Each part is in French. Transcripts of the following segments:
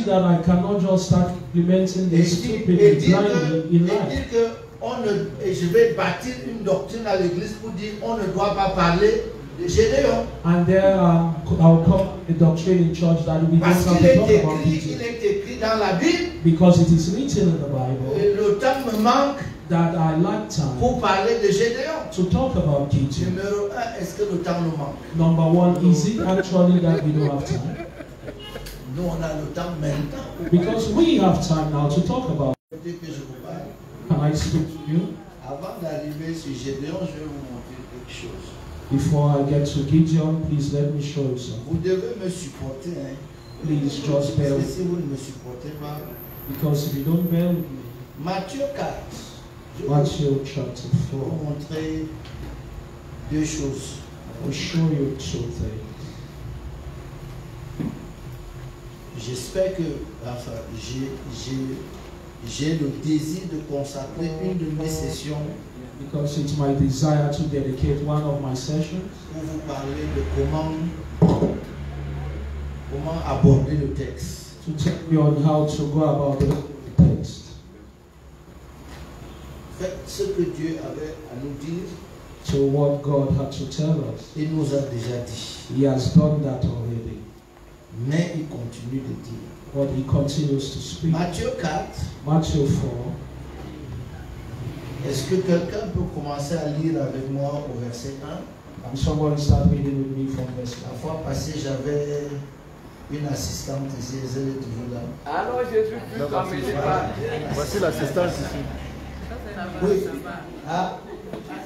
that I cannot just start implementing this stupidly blindly in life. Je vais bâtir une doctrine à l'église pour dire on ne doit pas parler de Gédéon. And there I'll come a doctrine in church that we don't have to talk about Gideon. Il est écrit dans la Bible. Because it is written in the Bible. Le temps me manque. That I lack time. Pour parler de Gédéon. To talk about Gideon. Numéro 1, est-ce que le temps nous manque? Number one, is it actually that we don't have time? Nous on a le temps maintenant. Because we have time now to talk about. Can I speak to you? Avant d'arriver sur Gédéon, je vais vous montrer quelque chose. Before I get to Gideon, please let me show you something. Vous devez me supporter, hein? Please just bear with me. Si vous ne me supportez pas. Because if you don't bear with me. Matthieu 4. Matthieu chapter 4. Je vais vous montrer deux choses. I will show you two things. J'espère que enfin, j'ai le désir de consacrer une de mes sessions. Because it's my desire to dedicate one of my sessions. Pour vous parler de comment aborder le texte. To tell you on how to go about the text. Faites ce que Dieu avait à nous dire. So what God had to tell us. Il nous a déjà dit. He has done that already. Mais il continue de dire. But he continues to speak. Matthieu 4. Matthieu 4. Est-ce que quelqu'un peut commencer à lire avec moi au verset 1? And someone start reading with me from verse 1. La fois passée, j'avais une assistante ici, elle est toujours là. Ah non, Jésus Christ, n'emmenez pas. Voici l'assistante ici. Oui. Ah.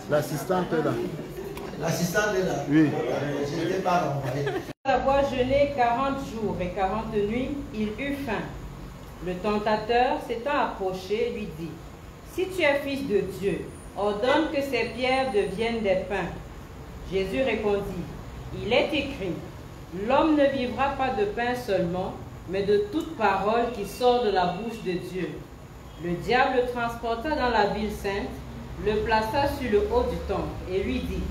L'assistante est là. L'assistante est là? Oui. Je n'étais pas renvoyé. Après avoir jeûné 40 jours et 40 nuits, il eut faim. Le tentateur, s'étant approché, lui dit: si tu es fils de Dieu, ordonne que ces pierres deviennent des pains. Jésus répondit: il est écrit, l'homme ne vivra pas de pain seulement, mais de toute parole qui sort de la bouche de Dieu. Le diable le transporta dans la ville sainte, le plaça sur le haut du temple et lui dit: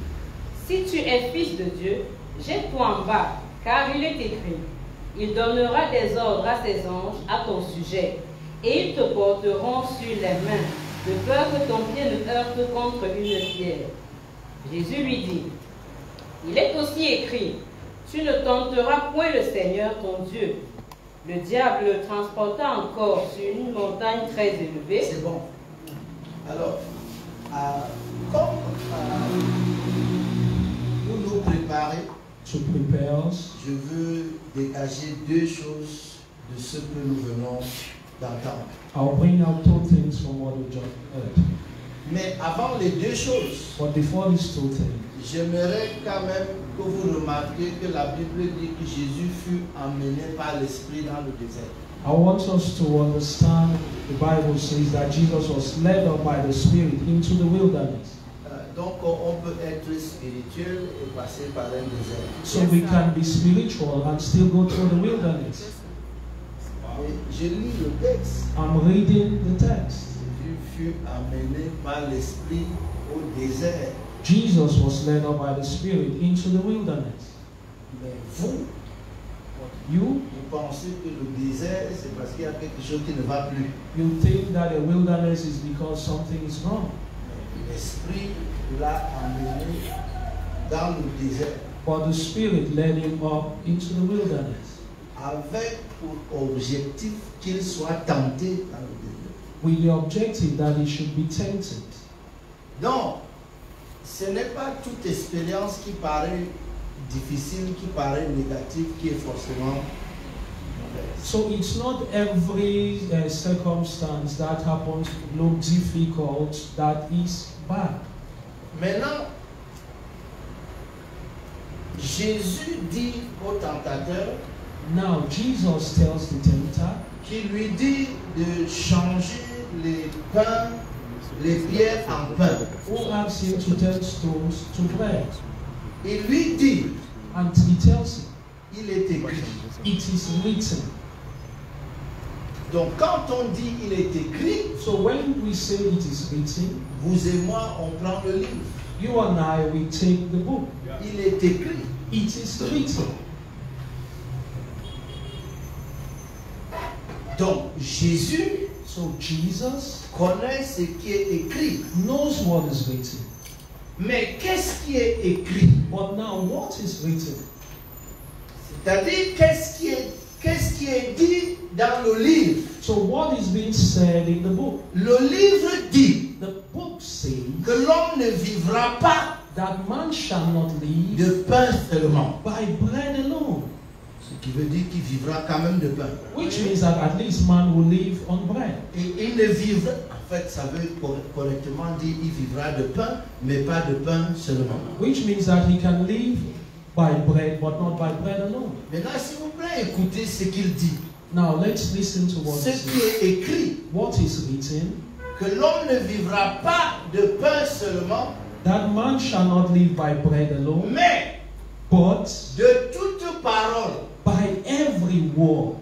si tu es fils de Dieu, jette-toi en bas, car il est écrit, il donnera des ordres à ses anges à ton sujet, et ils te porteront sur les mains, de peur que ton pied ne heurte contre une pierre. Jésus lui dit: il est aussi écrit, tu ne tenteras point le Seigneur ton Dieu. Le diable le transporta encore sur une montagne très élevée. C'est bon. Alors, comme pour nous préparer, je veux dégager deux choses de ce que nous venons d'entendre. I'll bring out two things from what we just heard. Mais avant les deux choses, but before these two things, j'aimerais quand même que vous remarquiez que la Bible dit que Jésus fut emmené par l'Esprit dans le désert. I want us to understand the Bible says that Jesus was led up by the Spirit into the wilderness. Donc on peut être spirituel et passer par un désert. So we can be spiritual and still go through the wilderness. Je lis le texte. I'm reading the text. Jésus fut amené par l'Esprit au désert. Jesus was led up by the Spirit into the wilderness. Mais vous pensez que le désert c'est parce qu'il y a quelque chose qui ne va plus. You think that the wilderness is because something is wrong. L'Esprit l'a amené dans le désert. But the Spirit led him up into the wilderness. Avec pour objectif qu'il soit tenté dans le désert. With the objective that he should be tempted. Donc, ce n'est pas toute expérience qui paraît difficile, qui paraît négative, qui est forcément mauvaise. So it's not every circumstance that happens to look difficult that is bad. Maintenant, Jésus dit au tentateur, now Jesus tells the tempter, qui lui dit de changer les pains, les pierres en pain. Who asks him to turn stones to bread? Il lui dit, and he tells him, il est écrit. It is written. Donc quand on dit il est écrit, so when we say it is written, vous et moi on prend le livre. You and I we take the book. Il est écrit. It is written. Donc Jésus So Jesus connaît ce qui est écrit. knows what is written. Mais qu'est-ce qui est écrit? But now what is written? C'est-à-dire qu'est-ce qui est dit dans le livre? So what is being said in the book? Le livre dit The book says que l'homme ne vivra pas that man shall not live de pain seulement. by bread alone. Ce qui veut dire qu'il vivra quand même de pain. Which means that at least man will live on bread. Et il ne vivra, en fait, ça veut correctement dire il vivra de pain, mais pas de pain seulement. Which means that he can live by bread, but not by bread alone. Maintenant, s'il vous plaît, écoutez ce qu'il dit. Now let's listen to what Ce it qui says. est écrit, What is written? que l'homme ne vivra pas de pain seulement, That man shall not live by bread alone, mais but de toute parole by every word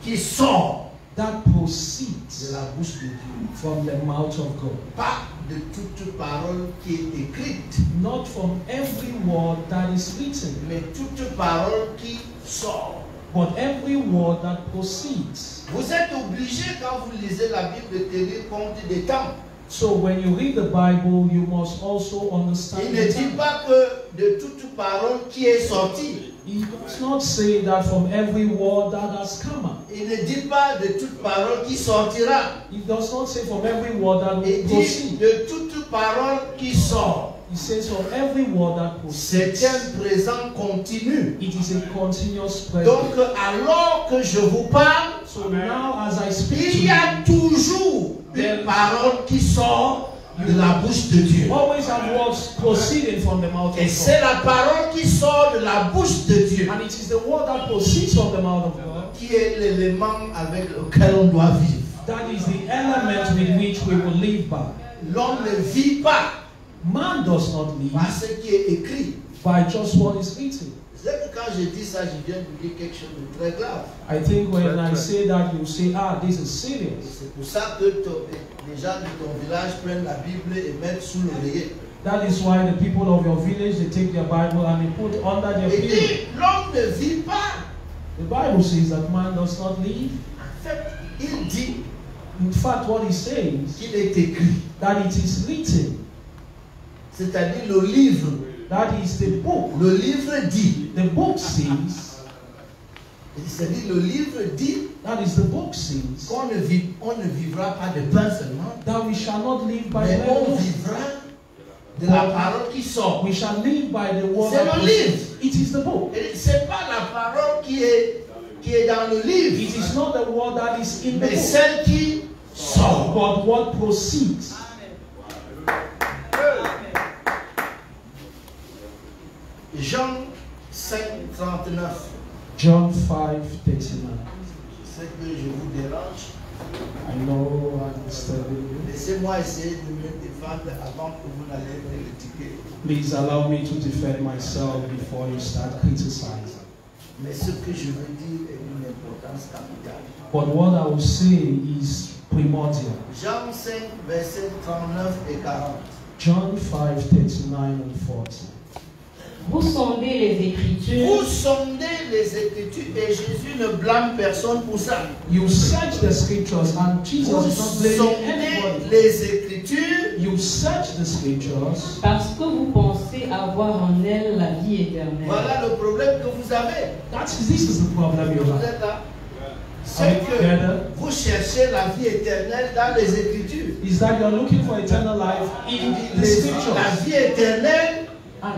qui sort that de proceeds la bouche de Dieu. from the mouth of God. Pas de toute parole qui est écrite, Not from every word that is written, mais toute parole qui sort. but every word that proceeds. Vous êtes obligé, quand vous lisez la Bible, de tenir compte des temps. So when you read the Bible, you must also Il understand ne the dit time. pas que de toute parole qui est sortie. He does not say that from every word that has come out. Il ne dit pas de toute parole qui sortira. He does not say from every word that will Il dit proceed. de toute parole qui sort. He says from every word that proceeds. C'est un présent continu. It is a continuous presence. Donc, alors que je vous parle, So now as I speak to il y a you, toujours une parole qui sort de la bouche de Dieu. always have words proceeding from the mouth Et of c'est God. la parole qui sort de la bouche de Dieu And it is the word that proceeds from the mouth of God. qui est l'élément avec lequel on doit vivre. That is the element with which we will live by. L'homme ne vit pas Man does not live par ce qui est écrit. by just what is written. C'est que quand je dis ça, je viens de dire quelque chose de très grave. I think when I say that, you say, ah, this is Et serious. c'est pour ça que les gens de ton village prennent la Bible et mettent sous l'oreiller. That is why the people of your village, they take their Bible and they put under their Il pillow. dit, l'homme ne vit pas. The Bible says that man does not live. En fait, il dit In fact, what he says, qu'il est écrit. that it is written, C'est-à-dire le livre. that is the book. Le livre dit. The book says, C'est-à-dire le livre dit that is the book says, qu'on ne vivra pas de pain seulement, that we shall not live by mais bread on alone. vivra de la parole qui sort. We shall live by the word C'est that le proceeds. livre. It is the book. Et c'est pas la parole qui est dans le livre, It is not the word that is in the mais book, celle qui sort. but what proceeds. Jean 5, 39. John 5:39. Je sais que je vous dérange. I know I'm disturbing you. Laissez-moi essayer de me défendre avant que vous n'allez me critiquer. Please allow me to defend myself before you start criticizing. Mais ce que je veux dire est d'une importance capitale. But what I will say is primordial. Jean 5, versets 39 et 40. John 5:39 and 40. Vous sondez les Écritures Vous sondez les Écritures et Jésus ne blâme personne pour ça. You search the scriptures and Jesus Vous is not blaming sondez anybody. les Écritures You search the scriptures parce que vous pensez avoir en elles la vie éternelle. Voilà le problème que vous avez. This is the problem you Vous have. êtes là. C'est que vous cherchez la vie éternelle dans les Écritures. Is that you're looking for eternal life in the La scriptures. vie éternelle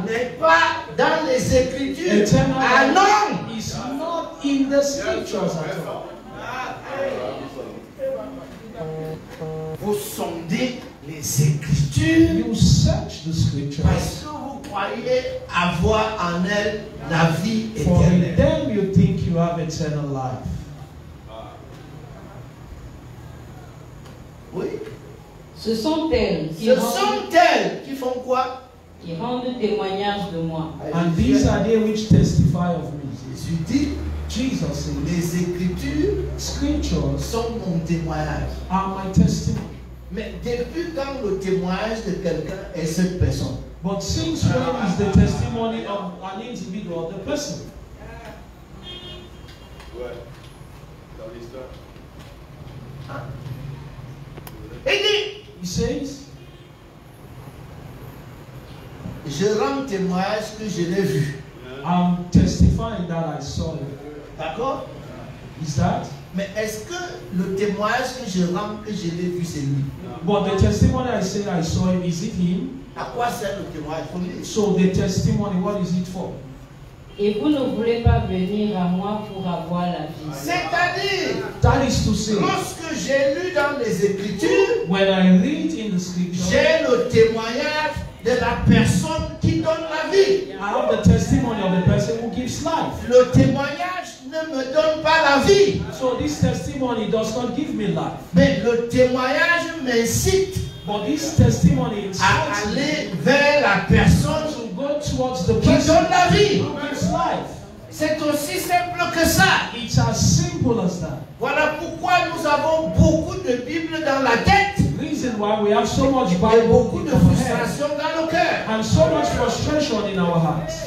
n'est pas dans les Écritures. Eternal Ah non! life is not in the scriptures at all. Vous sondez les Écritures You search the scriptures. parce que vous croyez avoir en elles la vie For in éternelle. them you think you have eternal life. Oui. Ce sont elles qui Ce sont elles qui font quoi? rendent témoignage de moi. And these are they which testify of me. Jésus dit, Jesus says, les Écritures scriptures sont mon témoignage. are my testimony. Mais depuis quand le témoignage de quelqu'un est cette personne? But since when is the testimony of an individual the person? Hein? Il dit, He says, je rends témoignage que je l'ai vu. I'm testifying that I saw him. D'accord? Is that? Mais est-ce que le témoignage que je rends que je l'ai vu, c'est lui? But the testimony I say I saw him, is it him? À quoi sert le témoignage? Faut le dire. So the testimony, what is it for? Et vous ne voulez pas venir à moi pour avoir la vie. C'est-à-dire, That is to say, lorsque j'ai lu dans les Écritures, when I read in the scripture, j'ai le témoignage de la personne qui donne la vie. I have the testimony of the person who gives life. Le témoignage ne me donne pas la vie, So this testimony does not give me life. mais le témoignage m'incite But this testimony à inspires me aller vers la personne to go towards the qui person donne la vie. who gives life. C'est aussi simple que ça. It's as simple as that. Voilà pourquoi nous avons beaucoup de Bibles dans la tête The reason why we have so much et Bible beaucoup in de our head frustration dans le cœur. and so much frustration in our hearts.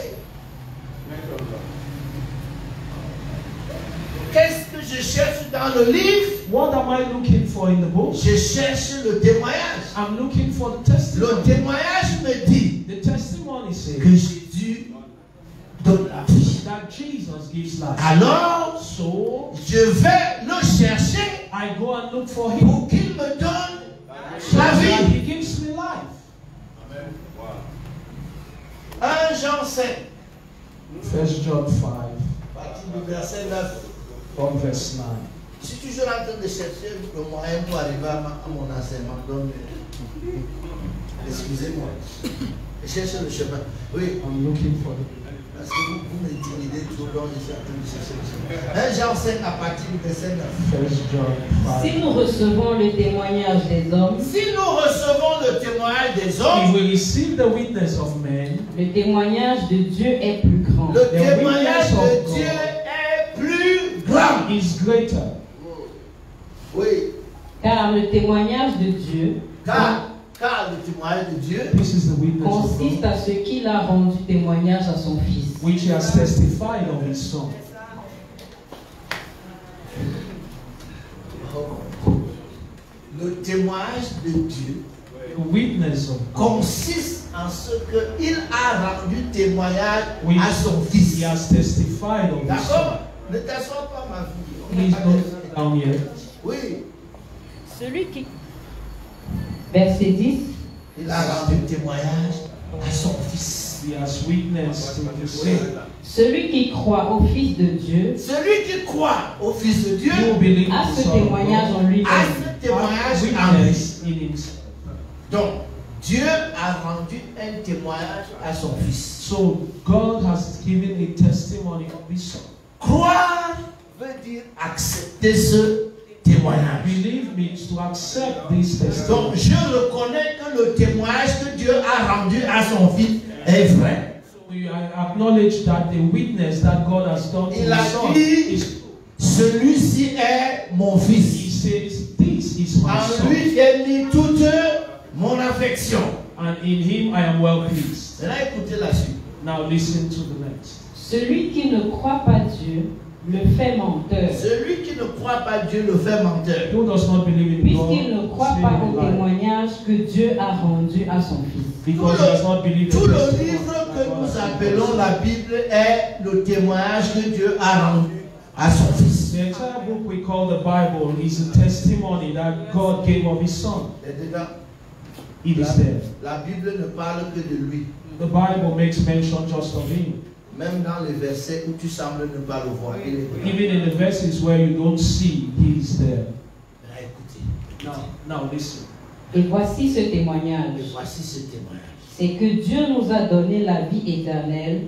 Qu'est-ce que je cherche dans le livre? What am I looking for in the book? Je cherche le témoignage. I'm looking for the Le testimony. témoignage me dit The testimony says que Jésus donne la vie. that Jesus gives life. Alors, So je vais le chercher I go and look for him pour qu'il me donne so la that vie. he gives me life. 1 Jean 5, 1 John 5, partie du verset 9. from verse 9. Je suis toujours en train de chercher le moyen pour arriver à mon enseignement. Donc, excusez-moi. Je cherche le chemin. Oui, I'm looking for him. parce que vous m'intimidez trop, donc je suis en train de chercher le chemin. 1 Jean 5 à partir du verset 9. 1 John 5. Si nous recevons le témoignage des hommes, Si nous recevons le témoignage des If hommes, we receive the witness of men, le témoignage de Dieu est plus grand. le the témoignage witness de of Dieu God est plus grand. is greater. Oui, Car le témoignage de Dieu car le témoignage de Dieu This is the witness of consiste God, à ce qu'il a rendu témoignage à son Fils. which he has testified of his Son. le témoignage de Dieu The witness of God, consiste en ce qu'il a rendu témoignage which à son he Fils. has testified of his D'accord? Son. Ne t'assois pas, ma fille. Please don't sit down here. Oui, Celui qui... Verset 10. il a rendu témoignage à son Fils. He has witnessed to his Son. Celui qui croit au Fils de Dieu Celui qui croit au Fils de Dieu Who believes a the ce Son of témoignage God en lui-même. a ce témoignage en lui. witness in himself. Donc, Dieu a rendu un témoignage à son Fils. So God has given a testimony of his Son. Croire veut dire accepter ce témoignage. Believe means to accept this Donc, testimony. je reconnais que le témoignage que Dieu a rendu à son Fils est vrai. We acknowledge that the witness that God has done to Il a his Son dit, is celui-ci est mon He Fils. says, this is my En Son, lui j'ai mis toute mon affection. and in him I am well pleased. Maintenant, écoutez la suite. Now listen to the next. Celui qui ne croit pas Dieu le fait menteur, Celui qui ne croit pas Dieu le fait menteur. Who does not believe in God puisqu'il ne croit is pas living au a lie, témoignage que Dieu a rendu à son Fils. because he does not believe Tout in le the livre testimony que that God nous has given appelons us. la Bible est le témoignage que Dieu a rendu à son Fils. The entire book we call the Bible is a testimony that God gave of his Son. Et dedans, It is there. la Bible ne parle que de lui. The Bible makes mention just of him. Même dans les versets où tu sembles ne pas le voir. Il est dedans. Even in the verses where you don't see, he is there. Là, écoutez. Now listen. Et voici ce Et témoignage. voici ce témoignage. C'est que Dieu nous a donné la vie éternelle.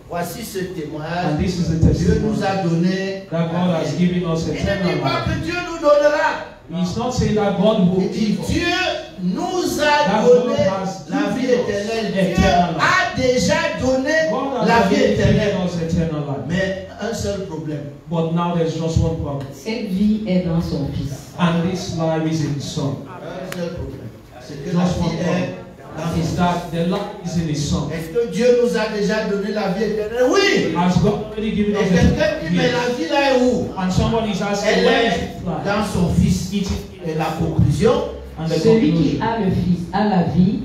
Voici ce And témoignage. this is the Dieu testimony nous a donné. that God has given us Il ne dit eternal pas life. que Dieu nous donnera. He's not saying that God will Il dit give us. Dieu nous a That donné God has la vie given us éternelle. Dieu eternal life. a déjà donné God has la vie already éternelle. given us eternal life. Mais un seul problème. But now there's just one problem. Cette vie est dans son Fils. And this life is in His Son. Un seul problème. C'est que Just la one vie problem. est is that the life is in His Son. Est-ce que Dieu nous a déjà donné la vie éternelle? Oui. Has God already given Et us quelqu'un dit, mais the la vie là est où? And somebody is asking, Elle where is est the life? dans son Fils. Et la conclusion, And the Celui qui conclusion. a le Fils a la vie.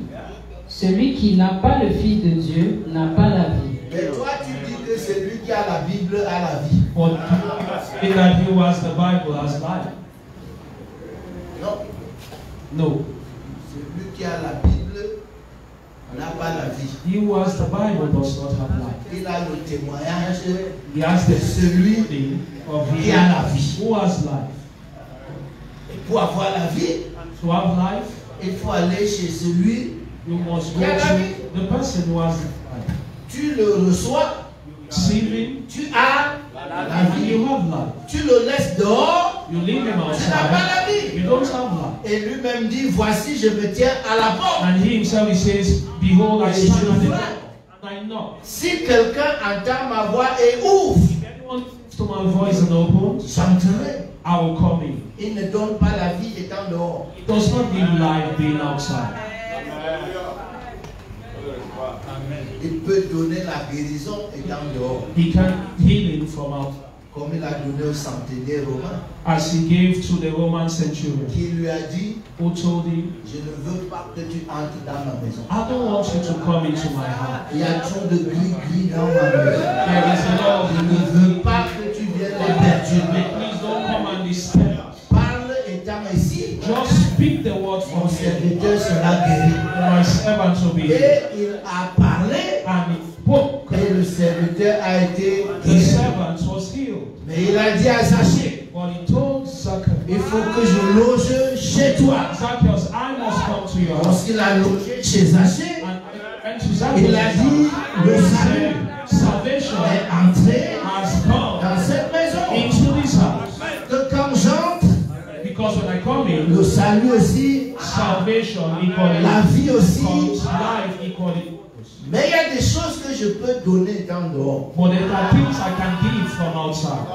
Celui qui n'a pas le Fils de Dieu n'a pas la vie. mais toi tu dis que celui qui a la Bible a la vie. But in that he who has the Bible has life. Non. No. Celui qui a la Bible n'a pas la vie. He who has the Bible does not have life. Il a le témoignage He has the celui testimony of qui him a la vie. who has life. Et pour avoir la vie, To have life, il faut aller chez celui, you must go Qui a la vie? to the person who has life. tu le reçois, Receive him, tu as la and vie. you have life. Tu le laisses dehors, You leave him tu n'as pas la outside, vie. you don't have life. Et lui-même dit, voici, je me tiens à la porte. And he himself, he says, behold, I Et stand je at the door, frappe. and I knock. Si quelqu'un entend ma voix et ouvre, If anyone listens to my voice and opens, j'entrerai. I will come in. Il ne donne pas la vie étant dehors. It does not give life being outside. Il peut donner la guérison étant dehors. He can heal him from outside. Comme il a donné au centenaire romain, As he gave to the Roman centurion, qui lui a dit, who told him, je ne veux pas que tu entres dans ma maison. I don't want you to come into my house. Il y a trop de gris-gris dans ma maison. There is a lot Je of ne veux pas que tu viennes les perturber. Please don't come and disturb us. Parle étant ici. Just speak the word Mon from here. serviteur sera guéri. My servant will be here. Et il a parlé. And he spoke. Et le serviteur a été The guéri. servant was healed. Mais il a dit à Zachée, But he told Zacchaeus, il faut que je loge chez toi. Zacchaeus, I must come to your house. Lorsqu'il a logé chez Zachée, And I went to Zacchaeus. il a dit, le salut Salvation est entré has come dans cette maison. into this house. Que quand j'entre, Because when I come in, le salut aussi, salvation equally la vie aussi. comes, life equally. Mais il y a des choses que je peux donner dans dehors. But there are things I can give from outside.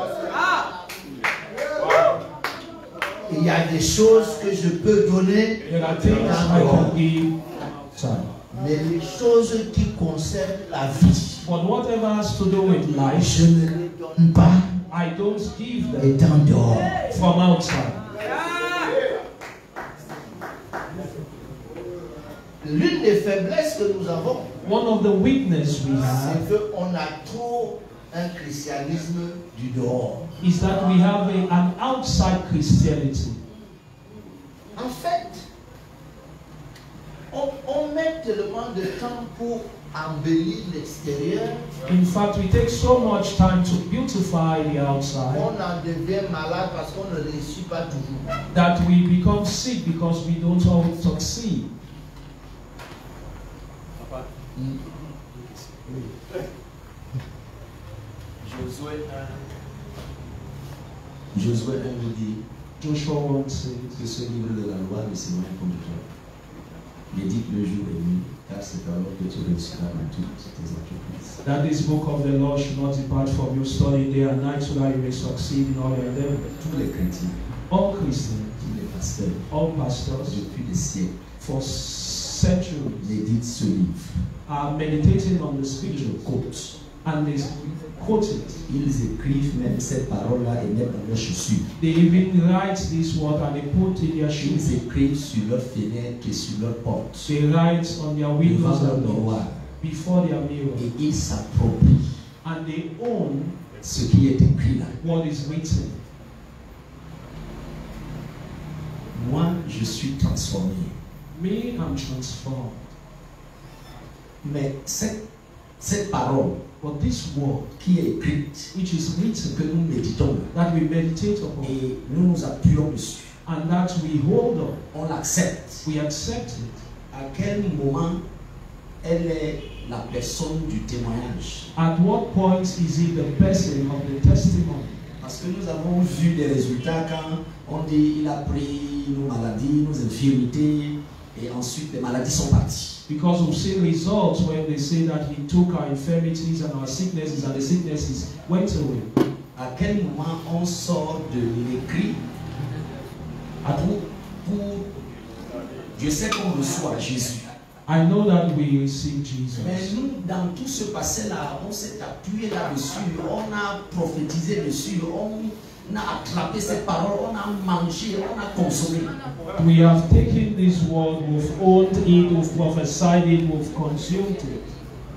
Il y a des choses que je peux donner There are things I can give outside. mais les choses qui concernent la vie, But whatever has to do with life, je ne les donne pas I don't give them étant dehors. from outside. L'une des faiblesses que nous avons, One of the weaknesses we have c'est qu'on a trop un christianisme du dehors. is that we have an outside Christianity. En fait, on met tellement de temps pour embellir l'extérieur, In fact, we take so much time to beautify the outside on en devient malade parce qu'on ne réussit pas toujours. that we become sick because we don't always succeed. Josué 1 vous dit Joshua 1 says, que ce livre de la loi ne s'éloigne pas de toi. Médite le jour et nuit, car c'est alors que tu réussiras dans toutes tes entreprises. that this book of the law should not depart from you, study day and night, so that you may succeed in all your endeavors. Tous les chrétiens, All Christians, tous les pasteurs, all pastors, depuis des siècles, for centuries, méditent ce livre. are meditating on the Je scriptures quote. and they quote it. Ils écrivent même cette parole-là et mettent dans leurs chaussures. They even write this word and they put in their Ils shoes. écrivent sur leurs fenêtres et sur leurs portes, They write on their windows devant leur and miroir, before their mirror. et ils s'approprient And they own ce qui est écrit là. what is written. Moi, je suis transformé. Me, I'm transformed. Mais cette parole But this word, qui est écrite, which is que written, nous méditons that we meditate upon, et nous nous appuyons dessus, and that we hold on, on l'accepte. we accept it. À quel moment elle est la personne du témoignage? At what point is it the person of the testimony? Parce que nous avons vu des résultats quand on dit il a pris nos maladies, nos infirmités, et ensuite les maladies sont parties. Because we've seen results when they say that he took our infirmities and our sicknesses, and the sicknesses went away. À quel moment on sort de l'écrit pour Dieu sait qu'on reçoit Jésus. I know that we receive Jesus. Mais nous, dans tout ce passé-là, on s'est appuyé là-dessus, on a prophétisé dessus, on a attrapé ces paroles, on a mangé, on a consommé. We have taken this word, we've owned it, we've prophesied it, we've consumed it.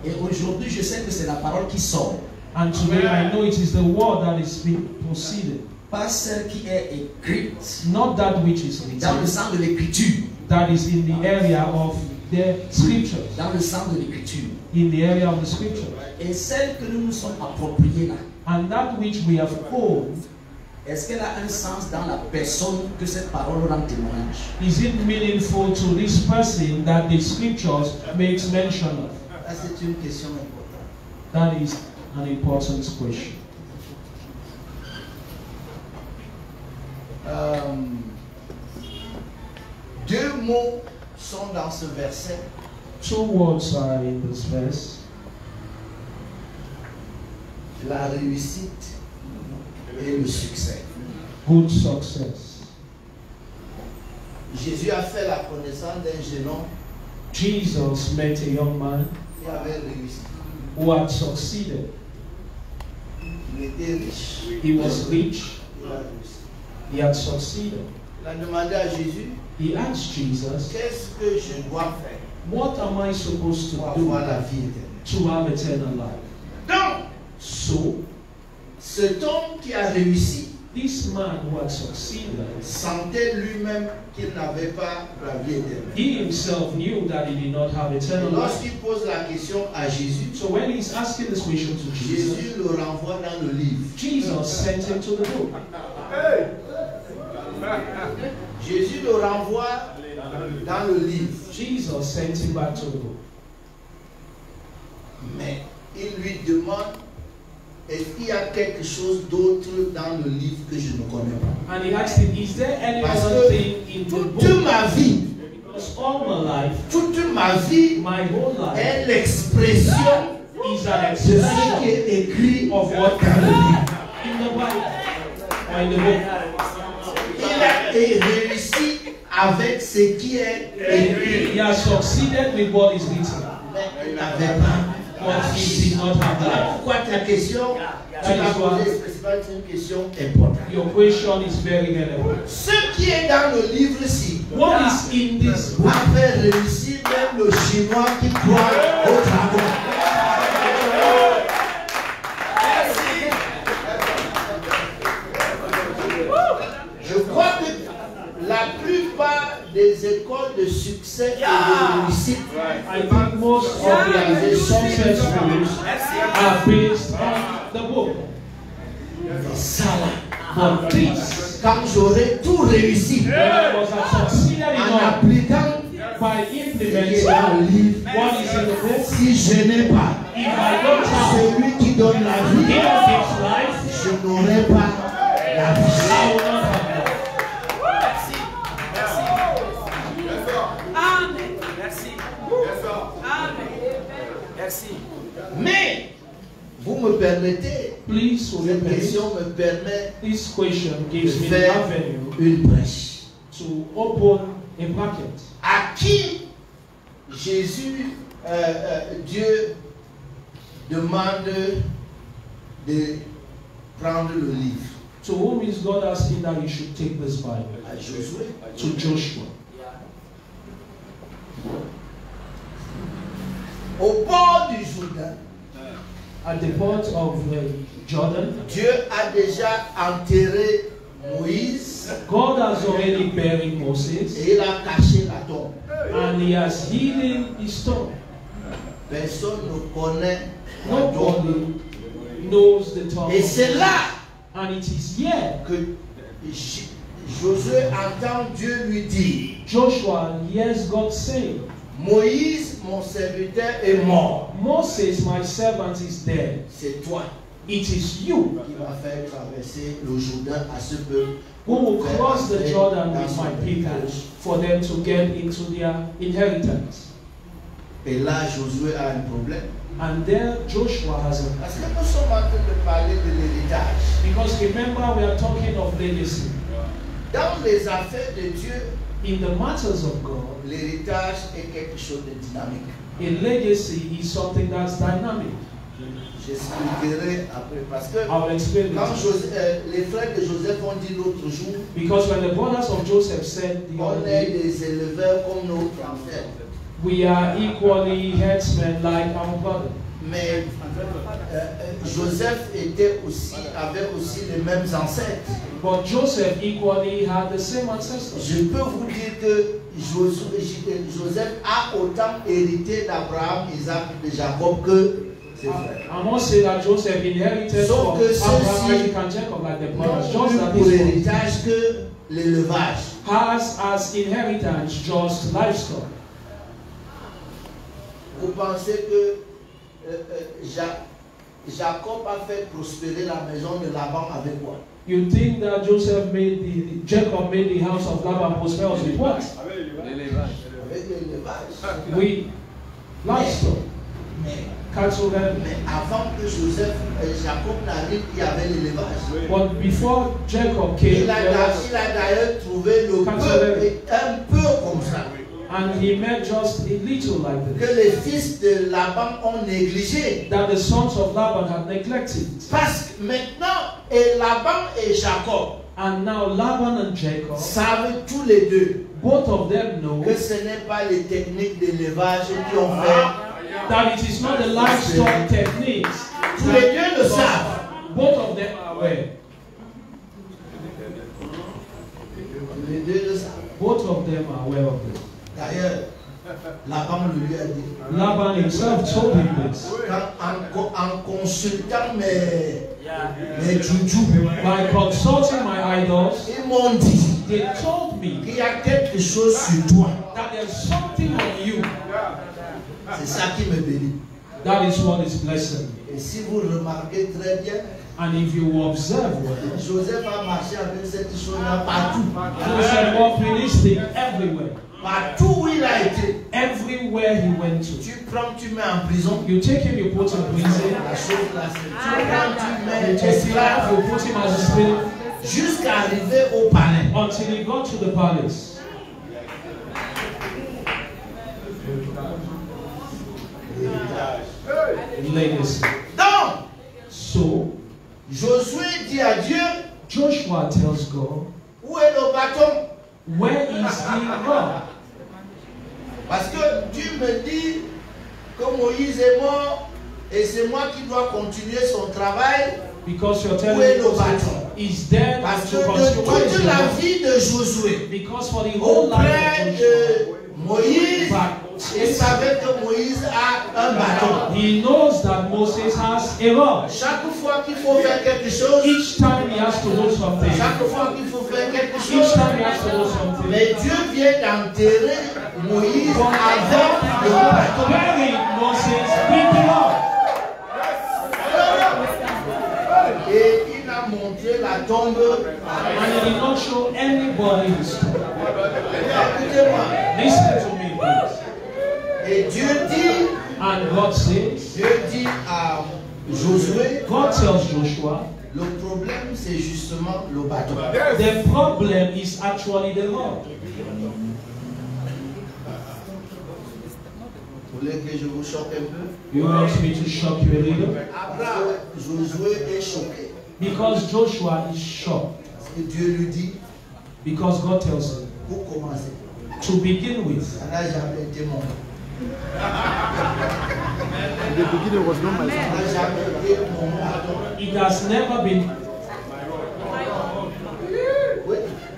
Et aujourd'hui, je sais que c'est la parole qui sort. And today I know it is the word that is being proceeded. Pas celle qui est écrite Not that which is dans le written, sens de l'écriture. that is in the area of the scriptures. Dans le sens de l'écriture. In the area of the scriptures. Et celle que nous nous sommes appropriées là, And that which we have owned, est-ce qu'elle a un sens dans la personne que cette parole rend témoignage? is it meaningful to this person that the scriptures makes mention of? Ça, c'est une question importante. That is an important question. Deux mots sont dans ce verset. Two words are in this verse. La réussite et le succès. Good success. Jésus a fait la connaissance d'un jeune homme Jesus met a young man qui avait réussi. who had succeeded. Il était riche. He was rich. Il a réussi. He had succeeded. Il a demandé à Jésus, He asked Jesus, qu'est-ce que je dois faire what am I supposed pour to do avoir la vie éternelle? to have eternal life? Donc, So, cet homme qui a réussi this man who had succeeded, sentait lui-même qu'il n'avait pas la vie éternelle. he himself knew that he did not have Et eternal life. lorsqu'il pose la question à Jésus, So when he's asking this question to Jesus, Jésus le renvoie dans le livre. Jesus sent him to the book. Jésus le renvoie dans le livre. Jesus sent him back to the book. Mais il lui demande, est-ce qu'il y a quelque chose d'autre dans le livre que je ne connais pas? And he asked him, is there any Parce other que thing in the toute book? ma vie, Because all my life, toute ma vie my whole life, est l'expression is an de ce qui expression est écrit of what dans le livre. in the Bible or in the book. Il a réussi avec ce qui est écrit, He has succeeded with what is written, mais il n'avait pas. but he did not have Voilà life. pourquoi ta question, tu l'as posée, c'est une question importante. Your question is very relevant. Ce qui est dans le livre-ci What is in this book a fait réussir même le Chinois qui croit au dragon. Je crois que la plupart des écoles de succès et de réussite I think most of the success stories are based on the book. est ça là. But this, Quand j'aurai tout réussi when I was succeeded en enough appliquant by ce qui est implementing dans le livre, what is in the book, si je n'ai pas if I don't have celui qui donne la He vie, that gives life, je n'aurai pas la vie. I will not have life. Mais, vous me permettez, Please, will you cette permit, question me permet this question de gives me an faire avenue une brèche. to open a bracket. À qui Jésus, Dieu demande de prendre le livre? To whom is God asking that he should take this Bible? À Josué. To Joshua. Au bord du Jourdain, At the port of Jordan, Dieu a déjà enterré Moïse God has already buried Moses et il a caché la tombe. and he has hidden his tomb. Personne ne connaît la tombe. Nobody knows the tomb. Et c'est là And it is here que Josué entend Dieu lui dire, Joshua hears God say, Moïse, mon serviteur, est mort. Moses, my servant, is dead. C'est toi It is you qui vas faire traverser le Jourdain à ce peuple. who will cross the Jordan dans with son my people héritage. for them to get into their inheritance. Et là, Josué a un problème. And there Joshua has a... Parce que nous sommes en train de parler de l'héritage. Because remember, we are talking of legacy. Dans les affaires de Dieu, In the matters of God, l'héritage est quelque chose de dynamique. a legacy is something that's dynamic. J'expliquerai après parce que I will explain quand it. les frères de Joseph ont dit l'autre jour, Because when the brothers of Joseph said the on other est day, des éleveurs comme nos frères. we are equally headsmen like our brother. Mais Joseph avait aussi les mêmes ancêtres. But Joseph equally had the same ancestors. Je peux vous dire que Joseph a autant hérité d'Abraham, Isaac et de Jacob que ses frères. I must say that Joseph inherited Sauf from que Abraham, ceux-ci Isaac, and Jacob like the brothers. Non Just plus that pour this one l'héritage que l'élevage. has as inheritance just livestock. Vous pensez que Jacob a fait prospérer la maison de Laban avec quoi? You think that Jacob made the house of Laban prosperous with what? Avec l'élevage. With livestock, Mais cattle, and avant que Jacob n'arrive, il y avait l'élevage. but before Jacob came, Il a d'ailleurs trouvé le peu, un peu comme ça, and he met just a little like que this, les fils de Laban ont négligé. that the sons of Laban had neglected. Parce que maintenant, et Laban et Jacob And now Laban and Jacob, savent tous les deux both of them know que ce n'est pas les techniques d'élevage qui ont fait. that it is not the livestock techniques. Tous les deux le savent. Both of them are aware. Tous les deux le savent. Both of them are aware of this. D'ailleurs, Laban le lui a dit. Laban himself told him this. En consultant mes joujou, By consulting my idols, ils m'ont dit they told me qu'il y a quelque chose sur toi. that there's something on you. C'est ça qui me bénit. That is what is blessing me. Et si vous remarquez très bien, And if you observe well, Joseph a marché avec cette chose-là partout. Joseph walked with this thing everywhere. Partout où il a été. Everywhere he went to. Tu prends, tu mets en prison. You take him, you put him in prison. La chose là, c'est tu prends, tu You mets take him, esclave you put him as a slave jusqu'à arriver au palais. until he got to the palace. Legacy. Donc, So, Josué dit à Dieu, Joshua tells God, où est le bâton? where is the rod? Parce que tu me dis que Moïse est mort et c'est moi qui dois continuer son travail. Because you're Où telling est me le bâton? is dead Parce que to de continue. Where is toute the la rod? vie de Josué, Because for the whole auprès life of de Joshua, Moïse, il savait que Moïse a un bâton. he knows that Moses has a rod. Chaque fois qu'il faut faire quelque chose, Each time he has to do something, chaque fois qu'il faut faire quelque each chose, time he has to do something, mais Dieu vient d'enterrer Moïse avec le bâton. bury Moses with the rod. Et il a montré la tombe. And he did not show anybody his tomb. Écoutez-moi. Listen to me, please. Et Dieu dit, And God says, Dieu dit à Josué, God tells Joshua, le problème c'est justement le bâton. the problem is actually the rod. Vous voulez que je vous choque un peu? You want me to shock you a little? Abraham, Josué est choqué. Because Joshua is shocked. Parce que Dieu lui dit, Because God tells him, pour commencer, to begin with, ça n'a jamais été mon nom. In the beginning was not my Ça son. n'a jamais été mon bâton. it has never been Oui,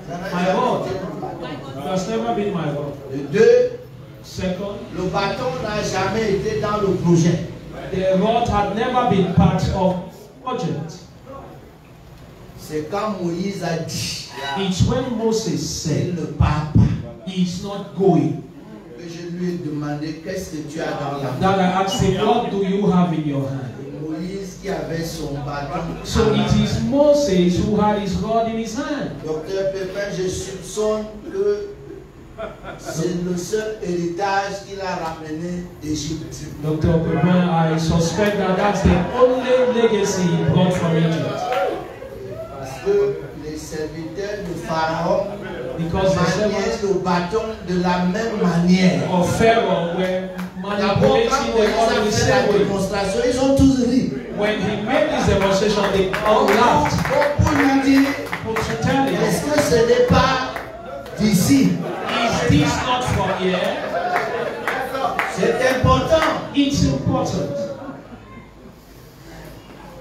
ça n'a my jamais rod. été mon bâton. It has never been my rod. De deux, Second, le bâton n'a jamais été dans le projet. the rod had never been part of the project. C'est quand Moïse a dit, It's when Moses il said, ne part pas, he's not going, que je lui ai demandé qu'est-ce que tu as dans la main. that I asked him, what do you have in your hand? Moïse qui avait son bâton. So it is Moses who had his rod in his hand. Docteur Pépin, je soupçonne que c'est le seul héritage qu'il a ramené d'Égypte. Dr. Pepin, I suspect that that's the only legacy he brought from Egypt. Parce que les serviteurs de Pharaon Because the maniaient servants le bâton de la même manière. of Pharaoh were D'abord, manipulating quand them Moïse all in a the fait la same way. démonstration, ils ont tous ri. When he made this demonstration, they all laughed. Pour lui dire, To tell him, est-ce que ce n'est pas d'ici? is this not from here? C'est important. It's important.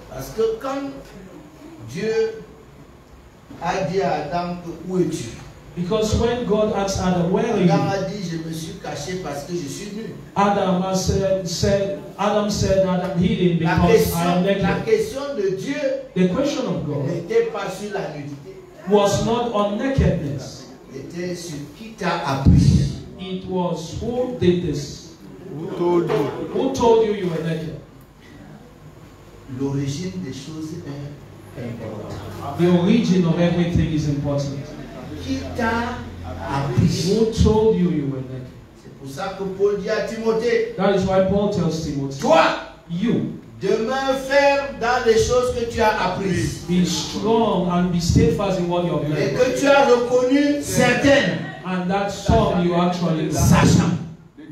Parce que quand Dieu a dit à Adam que où es-tu? Because when God asked Adam, where are Adam you? a dit, je me suis caché parce que je suis nu. Adam said that I'm hidden because I am La naked. question de Dieu The question of God n'était pas sur la nudité, was not on nakedness. était sur qui t'a appris. It was who did this? Who told you? Who told you you were naked? L'origine des choses est importante. The origin of everything is important. Qui t'a appris? Who told you you were naked? C'est pour ça que Paul dit à Timothée, That is why Paul tells Timothy, toi, you demeure ferme dans les choses que tu as apprises be strong and be steadfast in what you have et learned. que tu as reconnu certaines, And that some you actually learned, sachant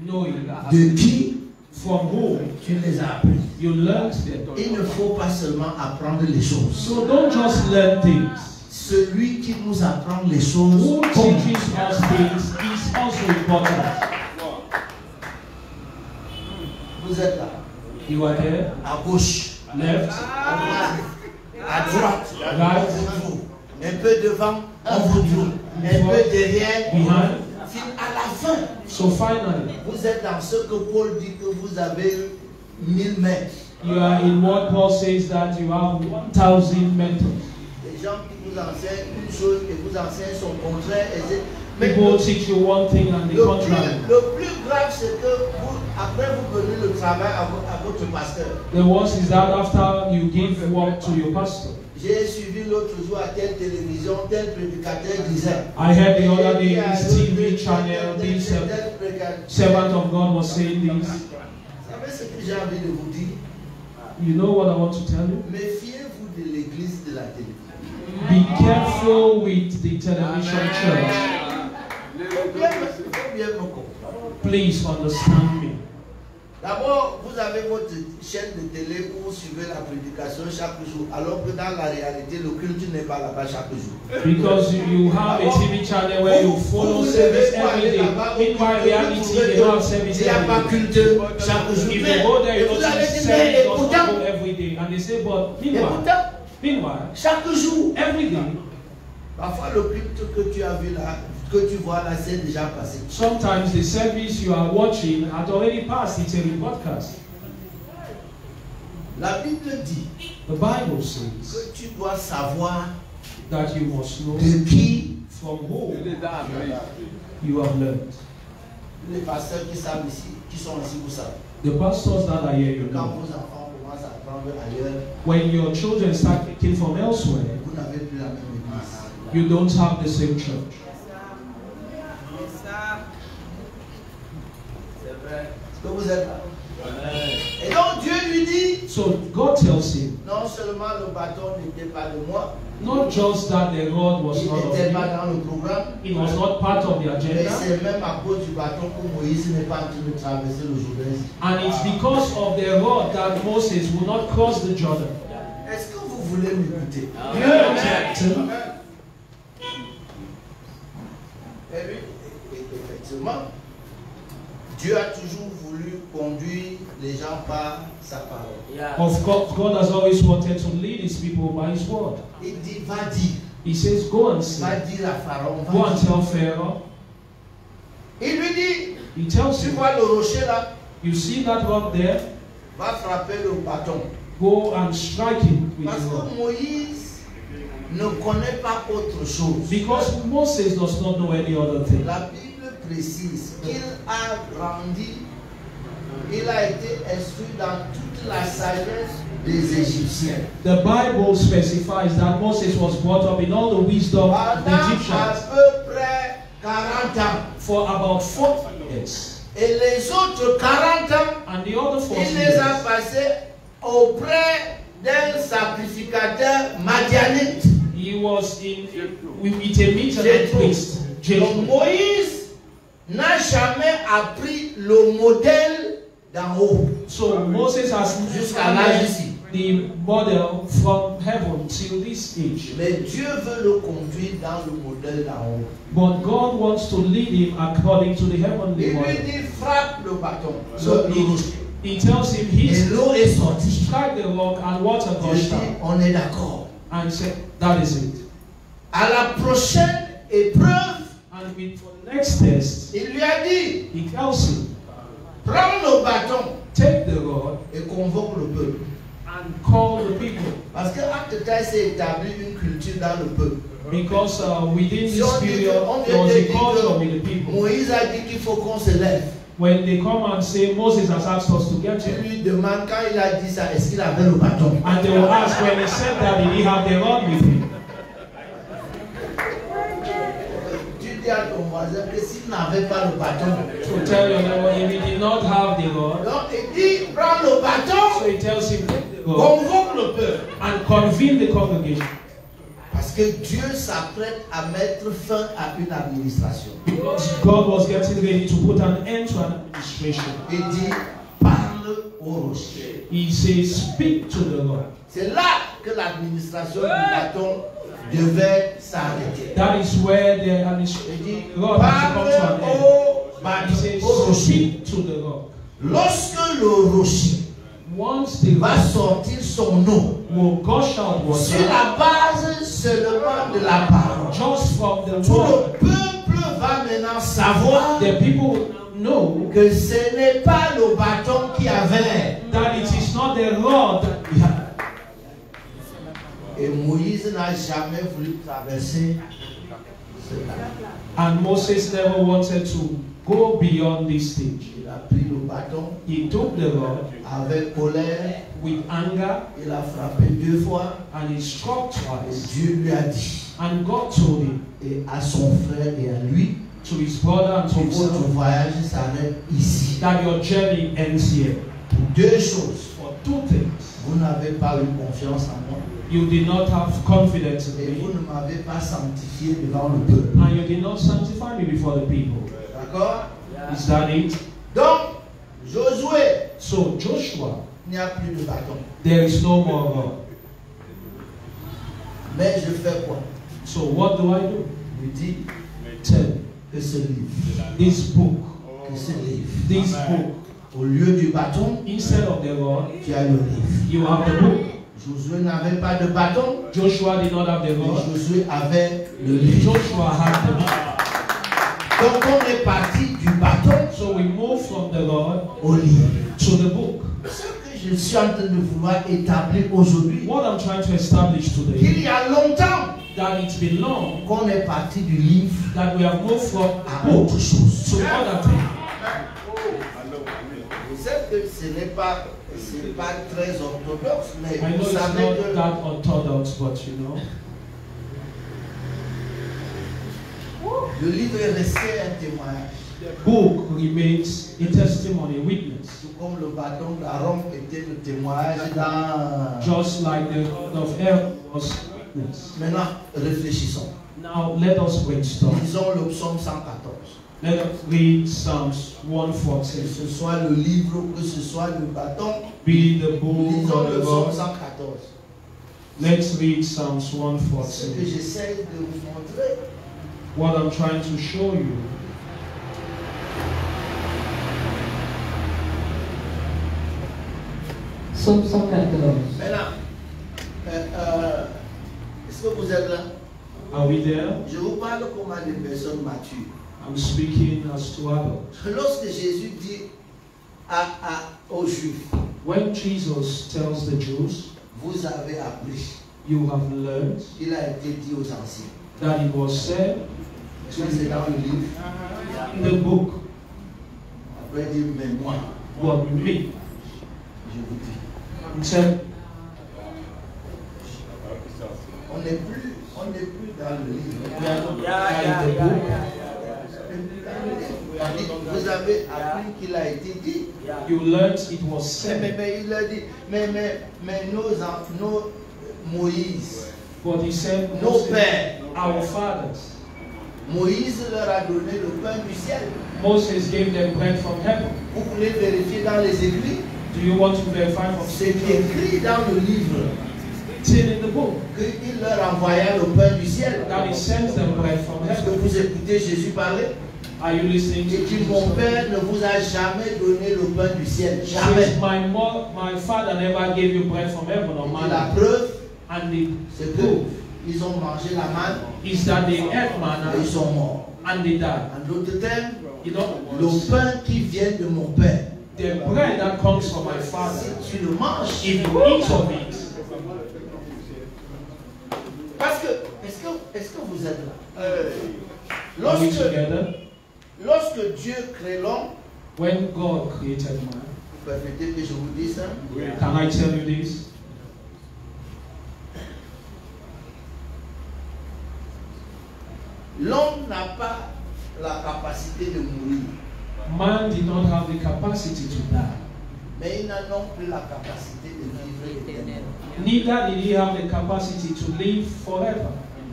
knowing de qui from whom tu les as appris. you learned them. Il ne faut pas seulement apprendre les choses. So don't just learn things. Celui qui nous apprend les choses Who compte. teaches us things is also important. Vous êtes là, You are there, à gauche, left, à droite, right, on vous trouve. Un peu devant, on vous trouve. Un peu derrière, behind. à la fin. So finally, Vous êtes dans ce que Paul dit que vous avez 1000 mètres. you are in what Paul says that you have 1,000 mentors. Les gens qui vous enseignent une chose et vous enseignent son contraire. Mais People teach you one thing and the contrary. le plus grave, c'est que vous, après vous donnez le travail à votre pasteur. The worst is that after you give work to your pastor. J'ai suivi l'autre jour à telle télévision, tel prédicateur disait. I heard the other day this TV channel, this servant of God was saying this. Vous savez ce que j'ai envie de vous dire? You know what I want to tell you? Méfiez-vous de l'église de la télévision. Be careful with the television church. Il faut bien me comprendre. Please understand me. D'abord, vous avez votre chaîne de télé où vous suivez la prédication chaque jour, alors que dans la réalité, le culte n'est pas là-bas chaque jour. Because you have a TV channel where you follow service every day. Meanwhile, reality, they don't have service Il n'y a pas every day. culte chaque jour. If you go there, you Vous don't allez see dire, service mais does not pourtant, go every day. And they say, but et pourtant, meanwhile, chaque jour, every day, parfois le culte que tu as vu là, que tu vois là, c'est déjà passé. sometimes the service you are watching had already passed. It's a rebroadcast. La Bible dit The Bible says que tu dois savoir that you must know de qui from whom you have learned. les pasteurs qui savent ici, qui sont ici, vous savez. The pastors that are here, you Quand know. vos enfants commencent à apprendre ailleurs, When your children start taking from elsewhere, vous n'avez plus la même église. you don't have the same church. C'est vrai. Est-ce que vous êtes là? Et donc Dieu lui dit, So God tells him, non seulement le bâton n'était pas de moi, not just that the rod was il not of n'était pas you, dans le programme, it was not part of the mais agenda, c'est même à cause du bâton que Moïse n'est pas en train de traverser le Jourdain. and it's because of the rod that Moses will not cross the Jordan. Est-ce que vous voulez m'écouter? Eh oui, effectivement, Dieu a toujours voulu conduire les gens par sa parole. Of course, God has always wanted to lead his people by his word. Il dit, va dire, He says, go and va say, dire à Pharaon, go va and dire. tell Pharaoh. Il lui dit, He tells tu him, vois le rocher là, you see that rock there? va frapper le bâton. Go and strike it with Parce the rod. que Moïse ne connaît pas autre chose. Because Moses does not know any other thing. La Bible précise qu'il a grandi, il a été instruit dans toute la sagesse des Égyptiens. The Bible specifies that Moses was brought up in all the wisdom of the Pendant à Egyptians peu près 40 ans. for about 40 years. Et les autres 40 ans, And the other 40 il les a years, passés auprès d'un sacrificateur madianite. he was with a Midianite priest, Donc Jethro. Moïse n'a jamais appris le modèle d'en haut. So Moses has Jusqu'à l'âge ici. the model from heaven till this age. Mais Dieu veut le conduire dans le modèle d'en haut. But God wants to lead him according to the heavenly Il lui model. dit frappe le bâton. So he tells him, hit, l'eau est sortie. strike the rock and water Dieu gushed dit out. on est d'accord. And said, that is it. À la prochaine épreuve, And for the next test, il lui a dit he tells him, prends le bâton take the rod et convoque le peuple. and call the people. Parce que Acte de Taille s'est établi une culture dans le peuple. Because within Si this on dit period, on there was vient a de dire culture with the que people. Moïse a dit qu'il faut qu'on se lève. When they come and say, Moses has asked us to get Tu him. lui demandes quand il a dit ça, est-ce qu'il avait le bâton? And they will ask, when he said that, did he have the rod with him? Tu dis à ton voisin que s'il n'avait pas le bâton, So tell your neighbor, if he did not have the rod, donc il dit prends le so bâton, he tells him, take the rod convoque le peuple. and convene the congregation. Parce que Dieu s'apprête à mettre fin à une administration. Because God was getting ready to put an end to an administration. Il dit parle au rocher. He says, speak to the Lord. C'est là que l'administration du bâton devait s'arrêter. That is where the Il administration dit God has to come to parle an end. au He bâton, says, au rocher. speak to the Lord. Lorsque le rocher Once the va rock sortir son eau will gush out sur water, la base seulement de la parole, just from the tout word, le peuple va maintenant savoir the people will know que ce n'est pas le bâton qui avait. that it is not the rod that we have. Et Moïse n'a jamais voulu traverser ce lac. And Moses never wanted to go beyond this stage. Il a pris le bâton He took the rod avec colère, with anger il a frappé 2 fois and he struck et twice. Dieu lui a dit, And God told him, et à son frère et à lui, to his brother and to votre himself, voyage s'arrête ici. that your journey ends here. 2 choses. For 2 things. Vous n'avez pas eu confiance en moi You did not have confidence in et vous me, ne m'avez pas sanctifié devant le peuple. and you did not sanctify me before the people. D'accord? Is that it? Donc, Josué, So Joshua, il n'y a plus de bâton. there is no more rod. Mais je fais quoi? So what do I do? Il dit Tell que ce livre, this book, que ce livre, this book, au lieu du bâton, instead of the rod, tu as le livre. you have the book. Josué n'avait pas de bâton, Joshua did not have the mais rod. Josué avait le livre. Joshua had the book. Donc on est parti du bâton So we move from the rod au livre. to the book. Ce que je suis en train de vouloir établir aujourd'hui, What I'm trying to establish today, il y a longtemps that it's been long qu'on est parti du livre that we have moved from à book autre chose. to other things. Je sais que ce n'est pas très orthodoxe, mais I know vous it's savez not que that orthodox, but you know, le livre est resté un témoignage. the book remains a testimony, witness. Tout comme le bâton d'Aaron était le témoignage dans... Just like the rod of Aaron was witness. Maintenant, réfléchissons. Now let us brainstorm. Lisons le psaume 114. Let us read Psalms Que 114. ce soit le livre ou que ce soit le bâton, Be the book lisons or le the psaume rod. 114. Let's read Psalms Ce que 114. j'essaie de vous montrer, What I'm trying to show you. Psaume 114. maintenant, est-ce que vous êtes là? Are we there? Je vous parle comme à des personnes matures. I'm speaking as to adults. Lorsque Jésus dit aux Juifs, When Jesus tells the Jews, vous avez appris, you have learned, il a été dit aux anciens. that it was said Est-ce que c'est dans le livre? in the book, Après il dit, mais moi, but me. je vous dis. He said, On n'est plus dans le livre. we are not in the book. Vous avez appris qu'il a été dit. You learned it was said. Mais il a dit, mais Moïse, But he said, nos pères. our fathers. Moïse leur a donné le pain du ciel. Moses gave them bread from heaven. Vous voulez vérifier dans les écrits? Do you want to verify from C'est Scripture? écrit dans le livre It's in the book qu'il leur envoya le pain du ciel. that he sends them bread from Est-ce que heaven. vous écoutez Jésus parler? Are you listening to Il dit, Jesus? mon Père ne vous a jamais donné le pain du ciel. Jamais. Says, my father never gave you bread from heaven or Et la manna. preuve, And the c'est proof qu'ils ont mangé la manne is that they ate et ils manna sont morts. and they died. En d'autres termes, You know, le pain qui vient de mon Père, the bread that comes from my father, si tu le manges, if you eat of it, parce que, est-ce que vous êtes là? are we together? Lorsque Dieu crée l'homme, When God created man, vous permettez que je vous dise ça? can I tell you this? L'homme n'a pas la capacité de mourir, Man did not have the capacity to die. mais il n'a non plus la capacité de vivre éternellement. Neither did he have the capacity to live forever.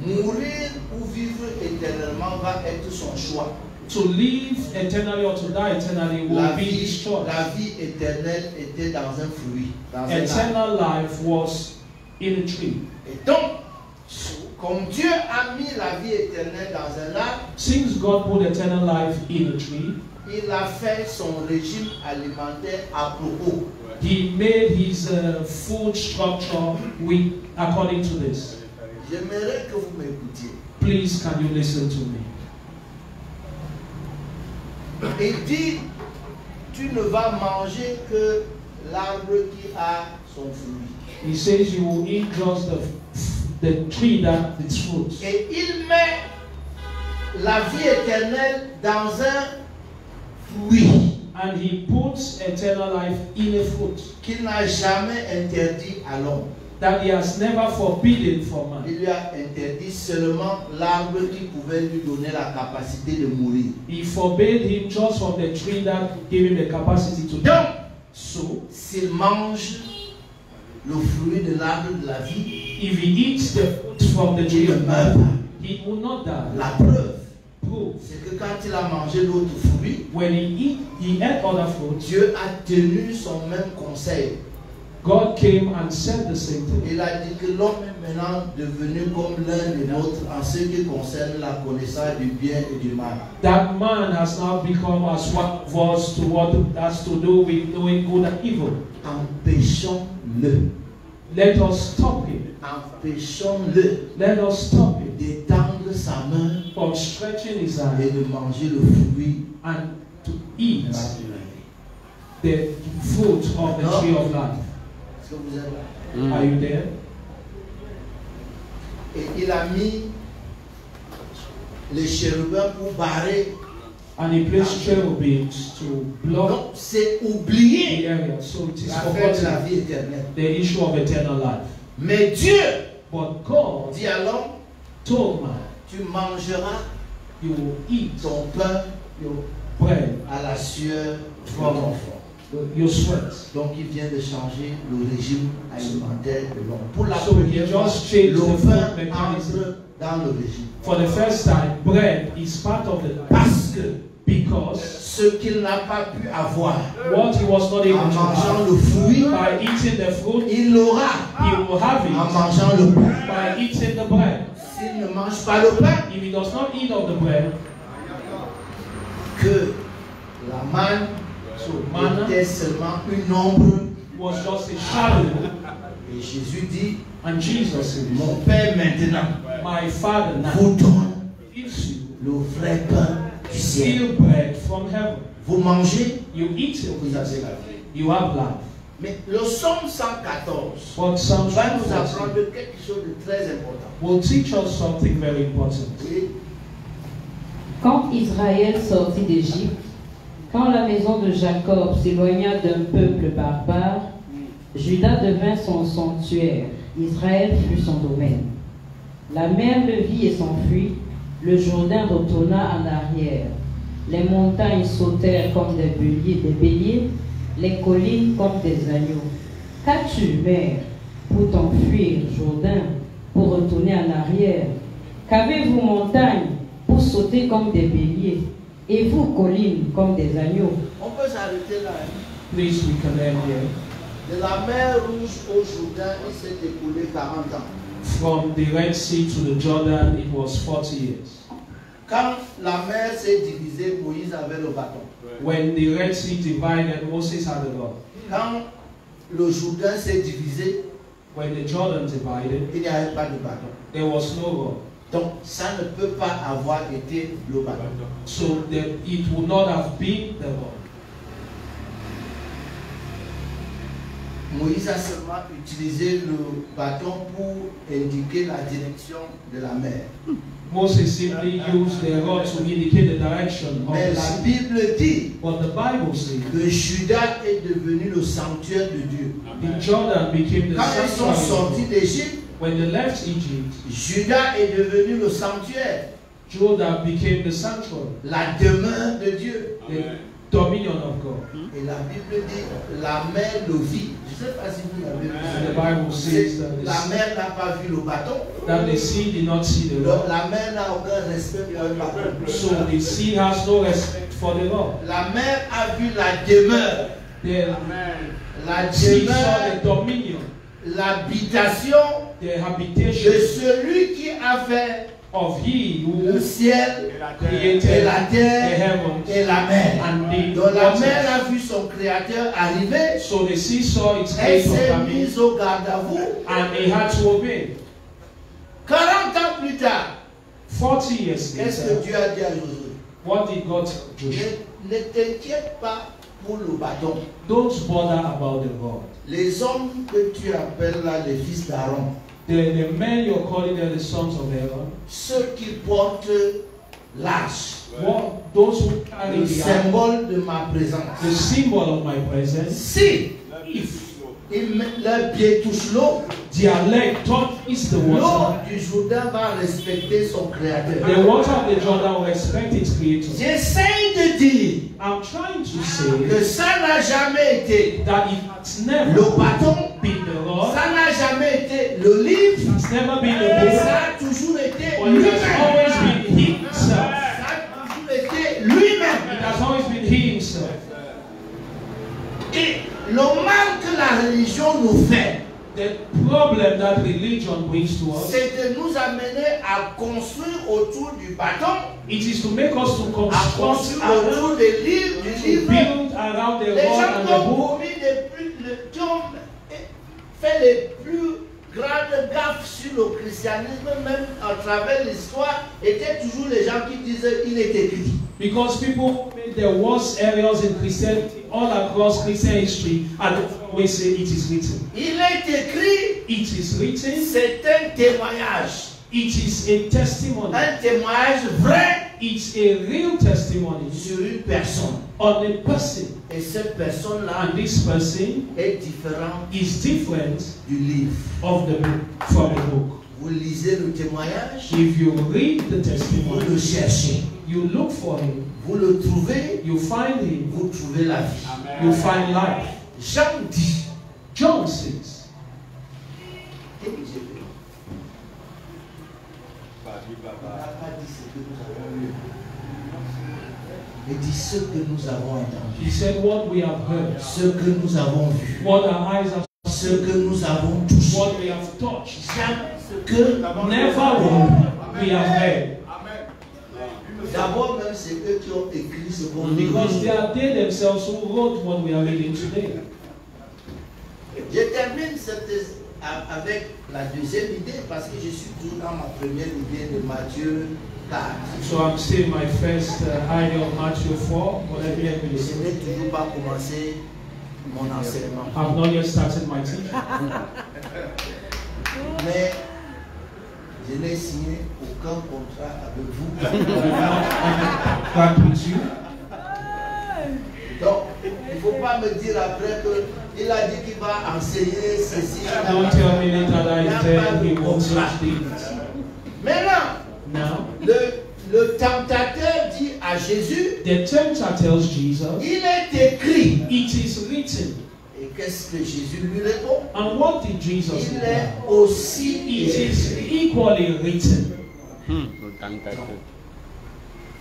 Mourir ou vivre éternellement va être son choix. To live eternally or to die eternally will be his choice. La vie éternelle était dans un fruit, dans un arbre. Eternal life was in a tree. Et donc, comme Dieu a mis la vie éternelle dans un arbre, Since God put eternal life in a tree, il a fait son régime alimentaire à propos. he made his food structure according to this. J'aimerais que vous m'écoutiez. Please, can you listen to me? Il dit, tu ne vas manger que l'arbre qui a son fruit. He says you will eat just the tree that its fruit. Et il met la vie éternelle dans un fruit And he puts eternal life in a fruit qu'il n'a jamais interdit à l'homme. that he has never forbidden for man. Il lui a interdit seulement l'arbre qui pouvait lui donner la capacité de mourir. He forbade him just from the tree that gave him the capacity to die. Donc, So, s'il mange le fruit de l'arbre de la vie, if he eats the fruit from the il tree ne of meurt life, pas. he will not die. La preuve, Proof. c'est que quand il a mangé l'autre fruit, When he ate other fruits, Dieu a tenu son même conseil. God came and said the same thing. Il a dit que l'homme est maintenant devenu comme l'un des nôtres en ce qui concerne la connaissance du bien et du mal. That man has now become as one of us to what has to do with doing good and evil. Empêchons-le. Let us stop him. Empêchons-le Let us stop him d'étendre sa main from stretching his et hand de manger le fruit and to eat de la vie. the fruit of the tree of life. Est-ce que vous êtes là? Are you there? Et il a mis les chérubins pour barrer. And he placed cherubims to block Donc c'est oublier the area. So it is l'affaire de la forgotten vie éternelle. the issue of eternal life. Mais Dieu But God dit à l'homme, told man, tu mangeras you will eat ton pain your bread, à la sueur de ton front. your sweat. Donc il vient de changer le régime alimentaire de l'homme. Pour la So he première fois, just changed le the food pain mechanism. entre dans le régime. For the first time, bread is part of the life. Parce que Because ce qu'il n'a pas pu avoir what he was not en able to mangeant have le fruit, by eating the fruit, il l'aura he will have en it mangeant le pain. by eating the bread. S'il ne mange pas le pain, If he does not eat of the bread, que la manne so manna était seulement une ombre. was just a shadow. Et Jésus dit, And Jesus said, mon Père maintenant my Father now vous donne gives you le vrai pain du ciel. real bread from heaven. Vous mangez, You eat it, vous avez la vie. you have life. Mais le psaume 114 But Psalm va nous 114 apprendre quelque chose de très important. will teach us something very important. Oui. Quand Israël sortit d'Égypte, quand la maison de Jacob s'éloigna d'un peuple barbare, Juda devint son sanctuaire, Israël fut son domaine. La mer le vit et s'enfuit, le Jourdain retourna en arrière. Les montagnes sautèrent comme des béliers, les collines comme des agneaux. Qu'as-tu, mer, pour t'enfuir, Jourdain, pour retourner en arrière? Qu'avez-vous, montagne, pour sauter comme des béliers, et vous, collines, comme des agneaux? On peut s'arrêter là. Hein. Please, we can end here. De la mer Rouge au Jourdain, il s'est écoulé 40 ans. From the Red Sea to the Jordan, it was 40 years. Quand la mer s'est divisée, Moïse avait le bâton. When the Red Sea divided, Moses had the rod. Quand le Jourdain s'est divisé, When the Jordan divided, il n'y avait pas de bâton. there was no rod. Donc, ça ne peut pas avoir été le bâton. So that it would not have been the rod. Moïse a seulement utilisé le bâton pour indiquer la direction de la mer. Moses simply used the rod to indicate the direction of Mais the la sea. Bible dit But the Bible says que Juda est devenu le sanctuaire de Dieu. the Jordan became the Quand ils sont sortis sanctuary. d'Égypte, When they left Egypt, Juda est devenu le sanctuaire, Jordan became the sanctuary, la demeure de Dieu. the dominion of God. Et la Bible dit, la mer le vit. Je ne sais pas si vous l'avez And the vu. Bible says that La mer n'a pas vu le bâton. the sea did not see the Donc, rod. la mer n'a aucun respect pour le bâton. So the sea has no respect for the rod. La mer a vu la demeure. The La sea saw demeure, the dominion, l'habitation the de habitation celui qui a fait of He le who ciel et created la the terre heavens et la mer. and the Donc la mer waters. a vu son créateur arriver, So the sea saw its elle creator s'est coming, mise au garde à vous. and he had to obey. 40 ans plus tard, 40 years qu'est-ce que later, Dieu a dit à Josué? what did God tell Joshua? Ne t'inquiète pas pour le bâton. Don't bother about the rod. Les hommes que tu appelles là les fils d'Aaron, The men you're calling them the sons of Aaron, ceux qui portent l'arche, those who carry le the ark, symbole de ma présence. the symbol of my presence, Si if leurs pieds touchent l'eau, their leg touches the l'eau water, du Jourdain va respecter son créateur. the water of the Jordan will respect its creator. J'essaye de dire I'm trying to que say ça n'a jamais été that it has never le bâton, been the rod, ça n'a jamais été le livre, it's never been the mais book, ça a toujours été but it has lui-même. always been He Himself. Ça a toujours été lui-même. It has always been He Himself. Et le mal que la religion nous fait, The problem that religion brings to us, c'est de nous amener à construire autour du bâton, it is to make us to à construct construire around, autour des livres, du to livre. build around the Les rod gens and qui ont the book. commis qui ont fait les plus grandes gaffes sur le christianisme, même à travers l'histoire, étaient toujours les gens qui disaient il est écrit. Because people made their worst areas in Christianity all across Christian history and always say it is written. Il est écrit, It is written, c'est un témoignage. it is a testimony. Un témoignage vrai It's a real testimony sur une personne. on a person. Et cette personne-là And this person est différente is different du livre. of the book, from the book. Vous lisez le témoignage, If you read the vous le testimony, cherchez. you look for him, Vous le trouvez, you find him, vous trouvez la vie. you find life. Jean dit, John says, qu'est-ce que j'ai fait? Il n'a pas dit ce que nous avons lu. Il dit ce que nous avons entendu, he said, what we have heard, ce que nous avons vu, what our eyes have ce que nous avons touché. what we have touched, Jamais ce que never what we have heard. D'abord même c'est eux qui ont écrit ce qu'on lit. Because they are they themselves who wrote what we are reading today. Je termine avec la deuxième idée parce que je suis toujours dans ma première idée de Matthieu 4. So I'm still my first idea of Matthew 4, but let me Je listen. n'ai toujours pas commencé mon enseignement. I've not yet started my teaching. Mais je n'ai signé aucun contrat avec vous. God with you. Donc, il ne faut pas me dire après qu'il a dit qu'il va enseigner ceci. Don't tell me later that Il n'y I a pas said he de will contrat. teach things. Maintenant, Now, le tentateur dit à Jésus, the tempter tells Jesus, il est écrit. it is written. Et qu'est-ce que Jésus lui répond? And what did Jesus Il say? est aussi It écrit. is equally written.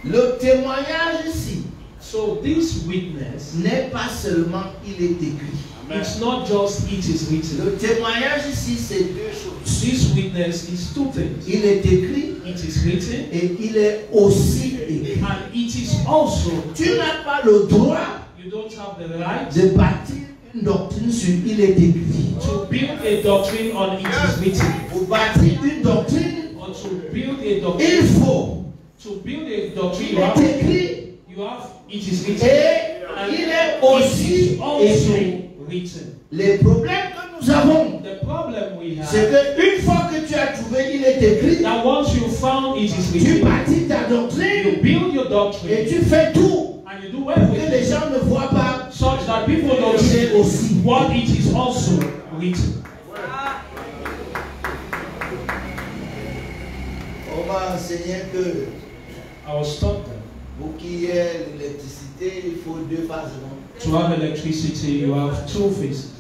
Le témoignage ici So this witness, n'est pas seulement il est écrit. it's not just it is written. Le témoignage ici, c'est deux choses. This witness is two things. Il est écrit It is written et il est aussi écrit. and it is also, Tu n'as pas le droit you don't have the right de bâtir une doctrine sur il est écrit. to build a doctrine on it is written. Pour bâtir une doctrine, Or to build a il doctrine, faut. to build a doctrine, Il est écrit you have it is written. et il est It aussi is also écrit. written. Les problèmes que nous avons, The problem we c'est have, qu'une fois que tu as trouvé il est écrit, that once you found it is tu written, bâtis ta you doctrine build your et doctrine tu fais tout and you do pour que les everything gens ne voient pas. such that people don't Il say est aussi. what it is also written. On va enseigner que I was taught that pour qu'il y ait l'électricité, il faut deux phases. Non? to have electricity, you have two phases,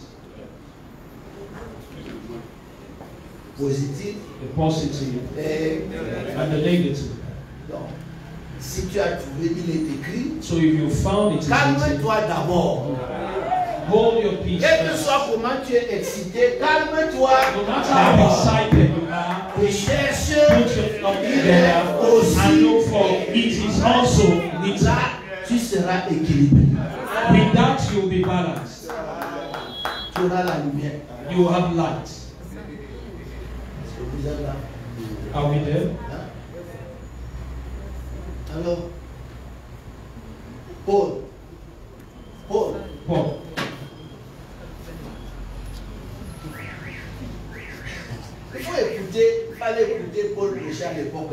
Positif the positive et and the negative. donc, si tu as trouvé, il est écrit, So if you found it is written, calme-toi d'abord. hold your peace. Quel que first. soit comment tu es excité, calme-toi No matter how d'abord. excited you are, Et cherche, put your thought together and look for it is also written. là, tu seras équilibré. With that you'll be balanced. Tu auras la lumière. You will have light. Est-ce que vous êtes là? Are we there? Hein? Alors, Paul, Paul. il faut écouter, il fallait écouter Paul prêcher à l'époque.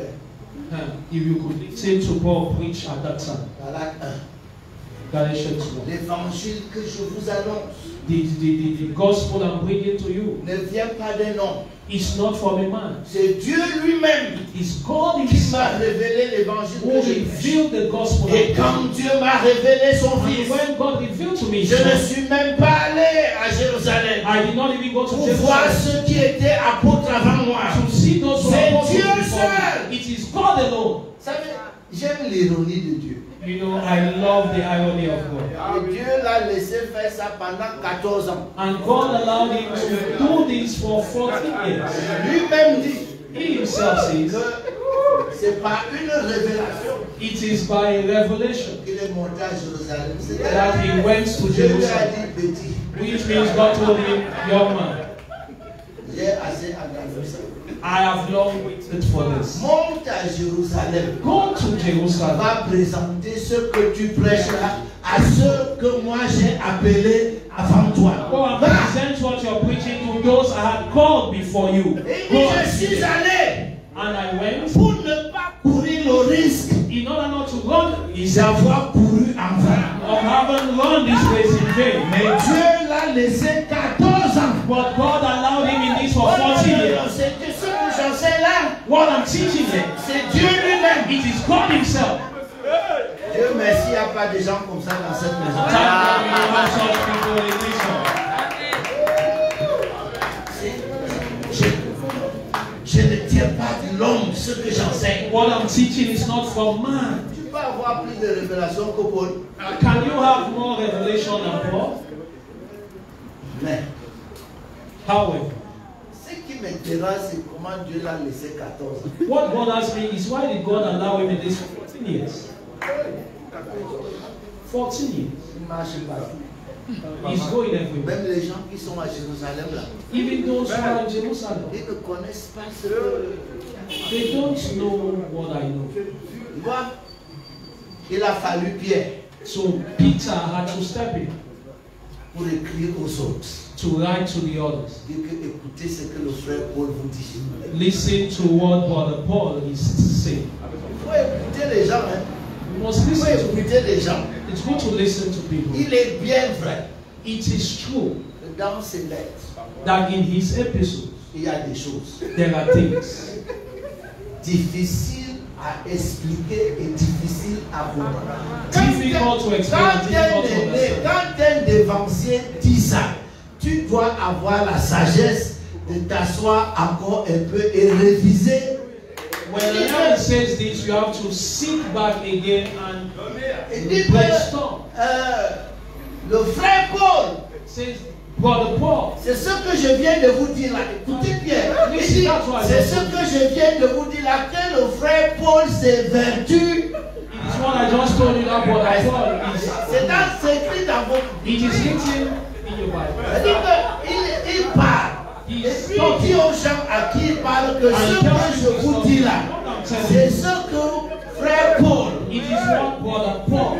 If you could listen to Paul preach at that time, Galates 1. Galatians 1. L'évangile que je vous annonce The gospel I'm bringing to you ne vient pas d'un homme. is not from a man. C'est Dieu lui-même It's God qui himself m'a révélé l'évangile who que je prêche. revealed the gospel. Et quand Dieu m'a révélé son And Fils, when God revealed to me, je ne suis même pas allé à Jérusalem I did not even go to pour voir Jerusalem ceux qui étaient apôtres avant moi. to see those who C'est are apostles Dieu before seul. me. It is God alone. Vous savez, j'aime l'ironie de Dieu. You know, I love the irony of God. Et Dieu l'a laissé faire ça pendant 14 ans. And God allowed him to do this for 14 years. Lui-même dit He himself says, que c'est par une révélation it is by revelation qu'il est monté à Jérusalem. that he went to Dieu lui a Jerusalem, dit petit. which means God told him, young man, J'ai assez entendu ça. I have long waited for this. Monte à Jérusalem. Go to Jerusalem. Va présenter ce que tu prêches là à ceux que moi j'ai appelés avant toi. Go and Va. present what you're preaching to those I had called before you. Et Go il dit, and je see suis them. allé And I went pour ne pas courir le risque in order not to run d'avoir couru en vain. or haven't run this race in vain. Mais Dieu l'a laissé 14 ans. But God allowed him in this for Oh non, 40 non, non, years. c'est ce que j'enseigne là. What I'm teaching you, C'est Dieu lui-même. it is God himself. Dieu merci, il n'y a pas de gens comme ça dans cette maison. Thank God we have such people in this one. Je ne tiens pas de l'homme ce que j'enseigne. What I'm teaching is not from man. Tu peux avoir plus de révélations que Paul. Can you have more revelation than Paul? Mais However, ce qui m'intéresse, c'est comment Dieu l'a laissé 14 ans. what bothers me is why did God allow him in this for 14 years? 14 years. Il marche partout. He's going everywhere. Même les gens qui sont à Jérusalem là, Even those who are in Jerusalem, ils ne connaissent pas ce que. they don't know what I know. Tu vois, il a fallu Pierre So Peter had to step in pour écrire aux autres. to write to the others. Dire que écoutez ce que le frère Paul vous dit. Listen to what Brother Paul is saying. Il faut écouter les gens. Hein. You must Il faut listen to écouter les gens. It's good to listen to people. Il est bien vrai It is true que dans ses lettres, that in his epistles il y a des choses there are things difficiles à expliquer et difficiles à comprendre. difficult to explain, Quand difficult to un aîné, understand. quand un dévancier dit ça, tu dois avoir la sagesse de t'asseoir encore un peu et réviser. When the Lord says this, you have to sit back again and Il dit brainstorm. que le frère Paul, Says, Brother Paul, c'est ce que je viens de vous dire là. Écoutez bien. Il dit, c'est ce que je viens de vous dire là, que le frère Paul s'est vertu. it is what I just told you that Brother Paul is. C'est écrit dans votre It is written in your Bible. C'est-à-dire qu'il parle. Et puis il dit aux gens à qui il parle que ce que je vous dis là, c'est ce que frère Paul. It is what Brother Paul.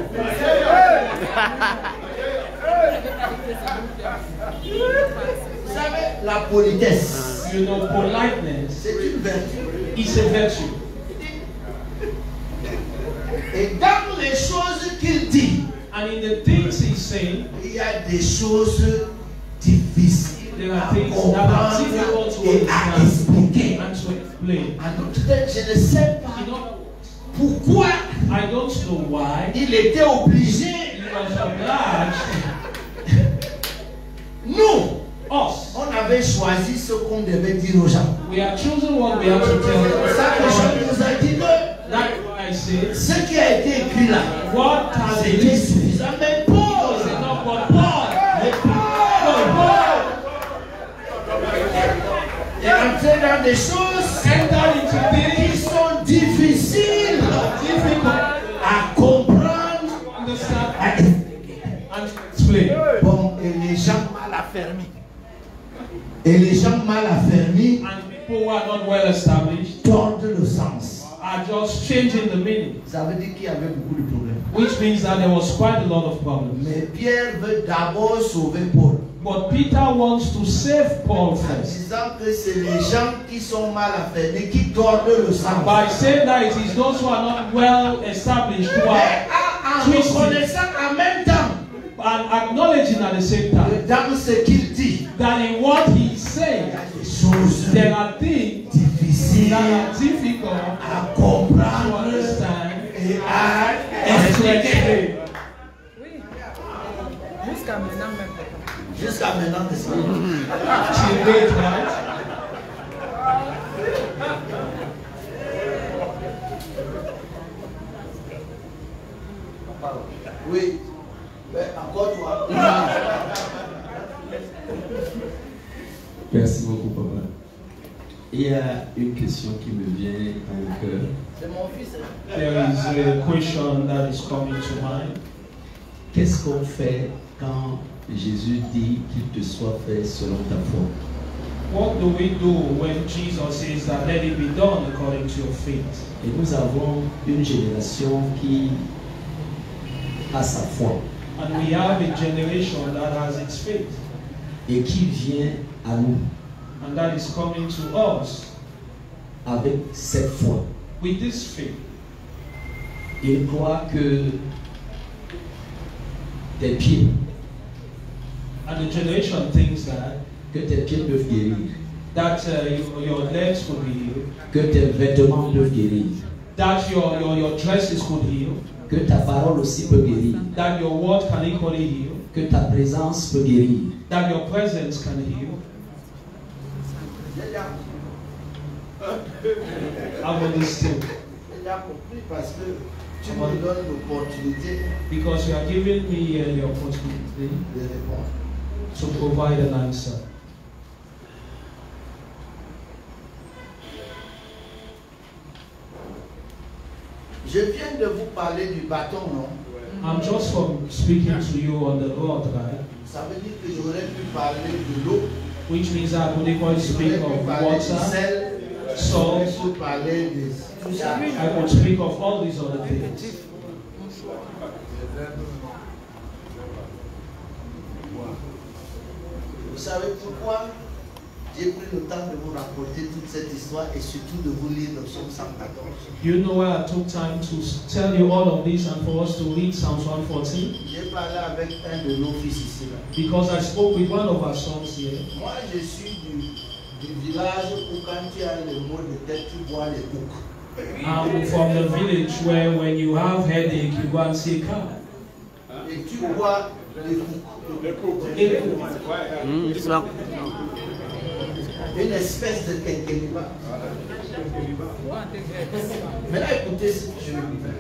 Vous savez, la politesse, You know, politeness c'est une vertu. is a virtue. Et dans les choses qu'il dit, And in the things he's saying, il y a des choses difficiles there à are things that are difficult comprendre to et à understand expliquer. and to explain. En d'autres termes, je ne sais pas You know, pourquoi I don't know why il était obligé. he was obliged, Nous, us, on avait choisi ce qu'on devait dire aux gens. we are choosing what we have to tell C'est pour ça que them. je nous ai dit que That's why I say, ce qui a été écrit là, what has been c'était listed suffisant. Mais Paul, was enough for Paul. mais Paul est entré dans des choses Enter into qui things sont difficiles difficult à comprendre, understand à expliquer. and explain. Bon, et les gens mal affermis. Et les gens mal affermis And people who are not well established tordent le sens. are just changing the meaning, Ça veut dire qu'il y avait beaucoup de problèmes. which means that there was quite a lot of problems. Mais Pierre veut d'abord sauver Paul. But Peter wants to save Paul En first. disant que c'est les gens qui sont mal affermis qui tordent le sens. By saying that it is those who are not well established who Mais are en reconnaissant en même temps and acknowledging at the same time que dans ce qu'il dit, that in what he il y says a des choses there are things difficiles that are difficult à to comprendre understand et à and to expliquer. explain. Jusqu'à maintenant même. Jusqu'à maintenant, n'est-ce pas? Till date, right? Oui. Mais encore toi. Merci beaucoup, papa. Il y a une question qui me vient au cœur. C'est mon fils. There is a question that is coming to mind. Qu'est-ce qu'on fait quand Jésus dit qu'il te soit fait selon ta foi? What do we do when Jesus says that let it be done according to your faith? Et nous avons une génération qui a sa foi And we have a generation that has its faith, et qui vient à nous and that is coming to us avec cette foi. with this faith. Il croit que tes pieds, And the generation thinks that que tes pieds peuvent guérir, your legs could be healed, que tes vêtements peuvent guérir, that your dresses could heal, que ta parole aussi peut guérir, that your word can equally heal, que ta présence peut guérir. that your presence can heal. I've understood. J'ai déjà compris parce que tu me donnes l'opportunité Because you are giving me the opportunity de répondre. to provide an answer. Je viens de vous parler du bâton, non? I'm just from speaking to you on the rod, right? Ça veut dire que j'aurais pu parler de l'eau, Which means I could equally speak j'aurais pu of parler du water, sel, salt, j'aurais pu parler de tout ça. I could speak of all these other things. Vous savez pourquoi j'ai pris le temps de vous rapporter toute cette histoire et surtout de vous lire le psaume 114? You know why I took time to tell you all of this and for us to read Psalms 114? J'ai parlé avec un de nos fils ici. Là. Because I spoke with one of our sons here. Moi, je suis du village où quand tu as le mot de tête, tu bois les boucs. I'm from the village where when you have headache, you go and see a cow. Et tu bois Les coups. Une espèce de quinquilibre. Maintenant, écoutez ce que je vais vous dire.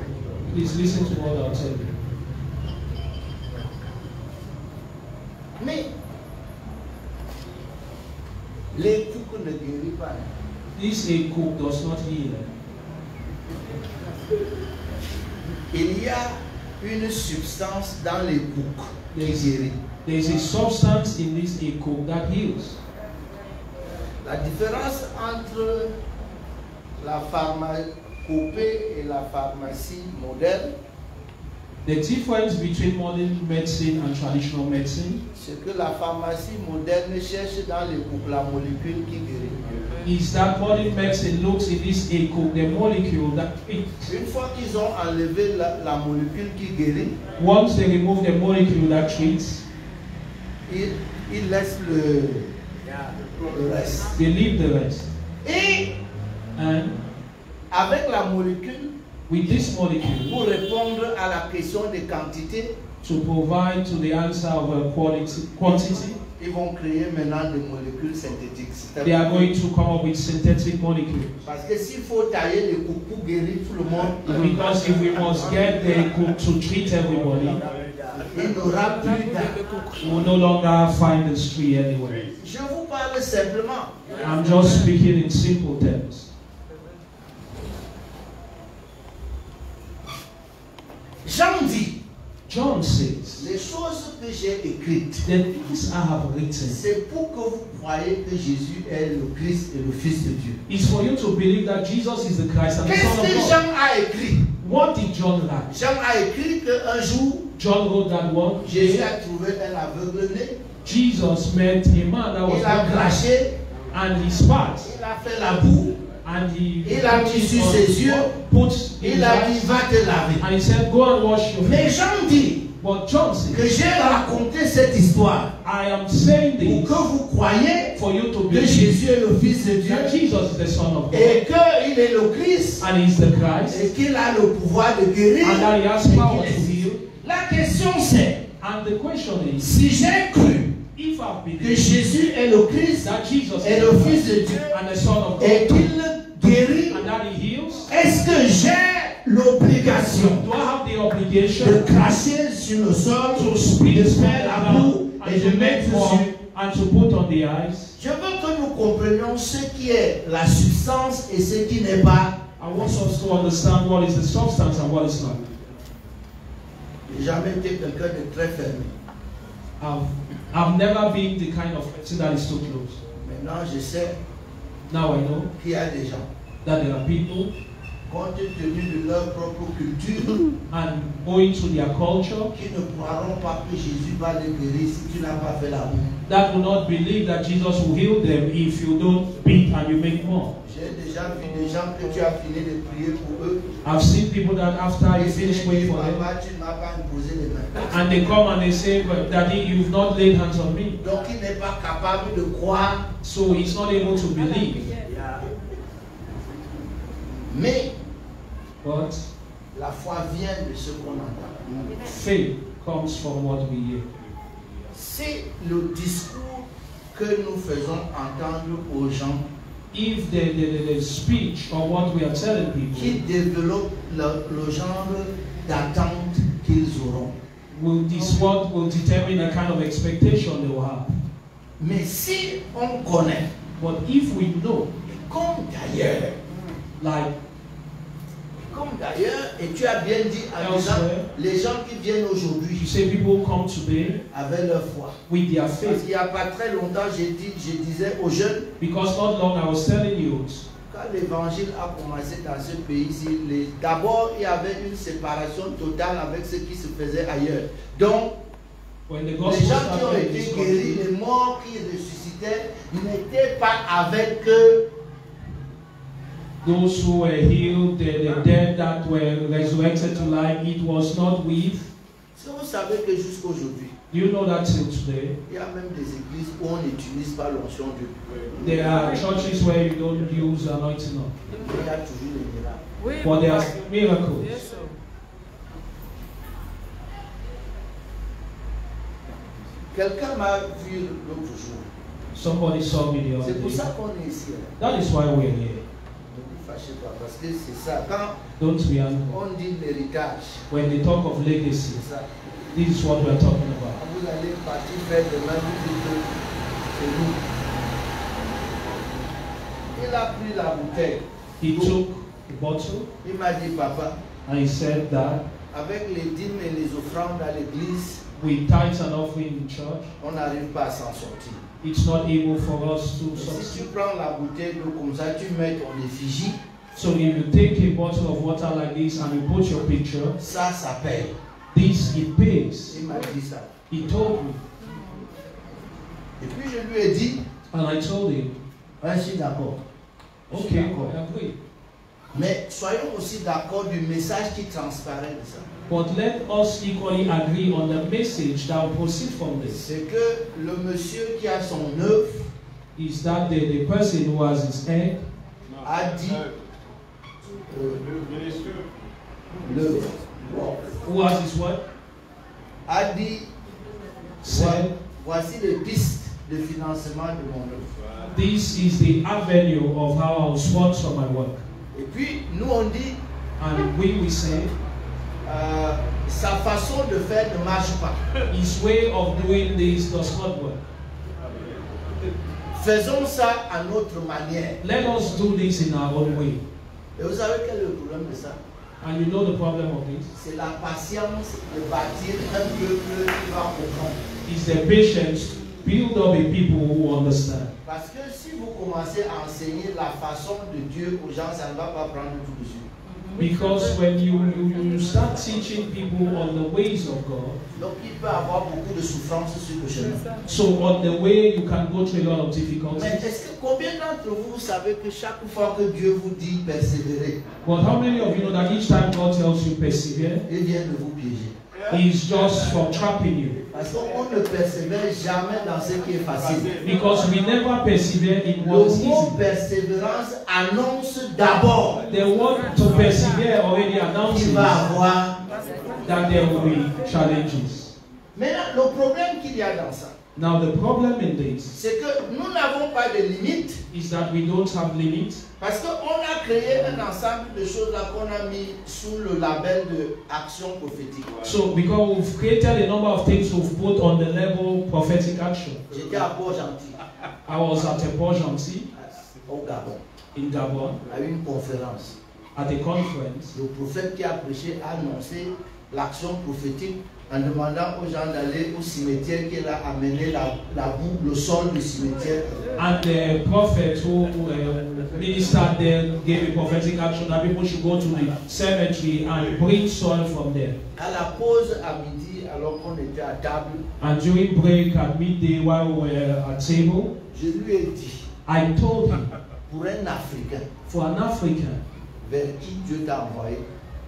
Please listen to what I'll tell you. Mais les coups ne guérissent pas. This a cook does not heal. Il y a une substance dans les coups qui guérit. There is a substance in this a cook that heals. La différence entre la pharmacopée et la pharmacie moderne, The difference between modern medicine and traditional medicine c'est que la pharmacie moderne cherche dans les coupes la molécule qui guérit. is that modern medicine looks in this a cook, the molecule that treats. Une fois qu'ils ont enlevé la molécule qui guérit, Once they remove the molecule that treats, ils laissent le reste. they leave the rest. Et And avec la molécule, with this molecule, pour répondre à la question des quantités, to provide to the answer of a quantity, ils vont créer maintenant des molécules synthétiques. they are going to come up with synthetic molecules. Parce que s'il faut tailler les coupes pour guérir tout le monde, Because if we must get the cook to treat everybody, il n'y aura plus d'argent. we will no longer find the street anywhere. Je vous parle simplement. I'm just speaking in simple terms. Jean dit, John says, les choses que j'ai écrites, the things I have written c'est pour que vous croyiez que Jésus est le Christ et le Fils de Dieu. is for you to believe that Jesus is the Christ and the Qu'est-ce Son of que God. Jean a écrit? What did John write? Jean a écrit qu'un jour, John wrote that one. Jésus a trouvé un aveugle né, Jesus met a man that was il a not blind craché, and he spat il a fait la boue, and he il a mis sur ses yeux, put in il a dit his va te laver. and he said, go and wash your Mais face. Jean dit But John que says, j'ai raconté cette histoire I am saying pour this que vous croyiez for you to que believe Jésus est le Fils de Dieu that Jesus is the Son of God et qu'il est le Christ and he's the Christ et qu'il a le pouvoir de guérir. and that he has et power qu'il to est- heal. La question c'est, And the question is, si j'ai cru if I que believe Jésus est le Christ that Jesus et is le the Fils Christ de Dieu and the Son of et God qu'il guérit, and that he heals, est-ce que j'ai l'obligation do I have the de obligation cracher sur le sol, to speak de to faire la boue and et to de mettre make warm dessus? and to put on the eyes? Je veux que nous comprenions ce qui est la substance et ce qui n'est pas. I want us to understand what is the substance and what is not. J'ai jamais été quelqu'un de très fermé. I've never been the kind of person that is too close. Maintenant, je sais Now I know qu'il y a des gens, that there are people, compte tenu de leur propre culture, and going to their culture, qui ne croiront pas que Jésus va les guérir si tu n'as pas fait la boue. that will not believe that Jesus will heal them if you don't beat and you make more. J'ai déjà vu des gens que tu as fini de prier pour eux. I've seen people that after you finish praying for them, Papa, tu ne m'as pas imposé les mains. and they come and they say, "But Daddy, you've not laid hands on me." Donc il n'est pas capable de croire. So he's not able to believe. Mais But la foi vient de ce qu'on entend. faith comes from what we hear. C'est le discours que nous faisons entendre aux gens If the speech or what we are telling qui people développent le genre d'attente qu'ils auront. this what will determine the kind of expectation they will have. Mais si on connaît, But if we know, comme d'ailleurs, et tu as bien dit à des gens, les gens qui viennent you aujourd'hui say people come today avec leur foi. with their Parce faith. qu'il n'y a pas très longtemps, je disais aux jeunes, Because not long I was telling you, quand l'évangile a commencé dans ce pays-ci, d'abord il y avait une séparation totale avec ce qui se faisait ailleurs. Donc, when the les gospel gens qui ont started in été this guéris, country, les morts qui ressuscitaient, n'étaient pas avec eux. those who were healed, the dead that were resurrected to life, it was not with. Est-ce que vous savez que jusqu'aujourd'hui, Do you know that till today? il y a même des églises où on n'utilise pas l'onction de Dieu. There are churches where you don't use anointing oil, Il y a toujours les miracles. but there are miracles. Quelqu'un m'a vu l'autre jour. Somebody saw me the other C'est pour day. ça qu'on est ici. That is why we're here. Ne vous fâchez pas, parce que c'est ça. Quand Don't be angry. on dit l'héritage, When they talk of legacy, c'est ça. this is what we're talking Quand about. vous allez partir faire demain, vous dites que c'est nous. Il a pris la bouteille. He took the bottle Il m'a dit, papa, and he said that avec les dîmes et les offrandes à l'église, with tithes and offering in church, on n'arrive pas à s'en sortir. it's not able for us to Mais si tu succeed. prends la bouteille d'eau comme ça, tu mets ton effigie, So if you take a bottle of water like this and you put your picture, ça paye. this it pays. Il m'a dit ça. He told me, Et puis je lui ai dit, and I told him, ouais, je suis d'accord. Je suis okay, d'accord. I agree. Mais soyons aussi d'accord du message qui transparaît de ça. But let us equally agree on the message that will proceed from this. C'est que le monsieur qui a son œuvre Is that the person who has his egg a dit l'œuvre who has his what? a dit Said, voici les pistes de financement de mon œuvre. this is the avenue of how I will sponsor my work. Et puis nous on dit And we will say, sa façon de faire ne marche pas. his way of doing this does not work. Faisons ça à notre manière. Let us do this in our own way. Et vous savez quel est le problème de ça? And you know the problem of this? C'est la patience de bâtir un peuple qui va comprendre. Is the patience to build up a people who understand. Parce que si vous commencez à enseigner la façon de Dieu aux gens, ça ne va pas prendre tout de suite. Because when you start teaching people on the ways of God, Donc il peut y avoir beaucoup de souffrances sur le chemin. so on the way you can go through a lot of Mais difficulties. est-ce que combien d'entre vous savez que chaque fois que Dieu vous dit persévérer, But how many of you know that each time God tells you persevere, il vient de vous piéger? He's just for trapping you? Parce qu'on ne persévère jamais dans ce qui est facile. Because we never persevere in what is Le mot easy. persévérance annonce d'abord The word to persevere already announces qu'il va avoir. that there will be challenges. Maintenant, le problème qu'il y a dans ça, Now the problem in this c'est que nous n'avons pas de limite. is that we don't have limits, Parce qu'on a créé un ensemble de choses là qu'on a mis sous le label de action prophétique. so because we've created a number of things we've put on the level prophetic action. J'étais à Port-Gentil, I was at a Port-Gentil au Gabon, in Gabon à une conférence. at a conference. Le prophète qui a prêché a annoncé l'action prophétique en demandant aux gens d'aller au cimetière qui a amené la boue, le sol du cimetière. And the prophet who ministered there gave a prophetic action that people should go to the cemetery and bring soil from there. À la pause à midi, alors qu'on était à table, And during break at midday while we were at table, je lui ai dit, I told him, pour un Africain for an African vers qui Dieu t'a envoyé,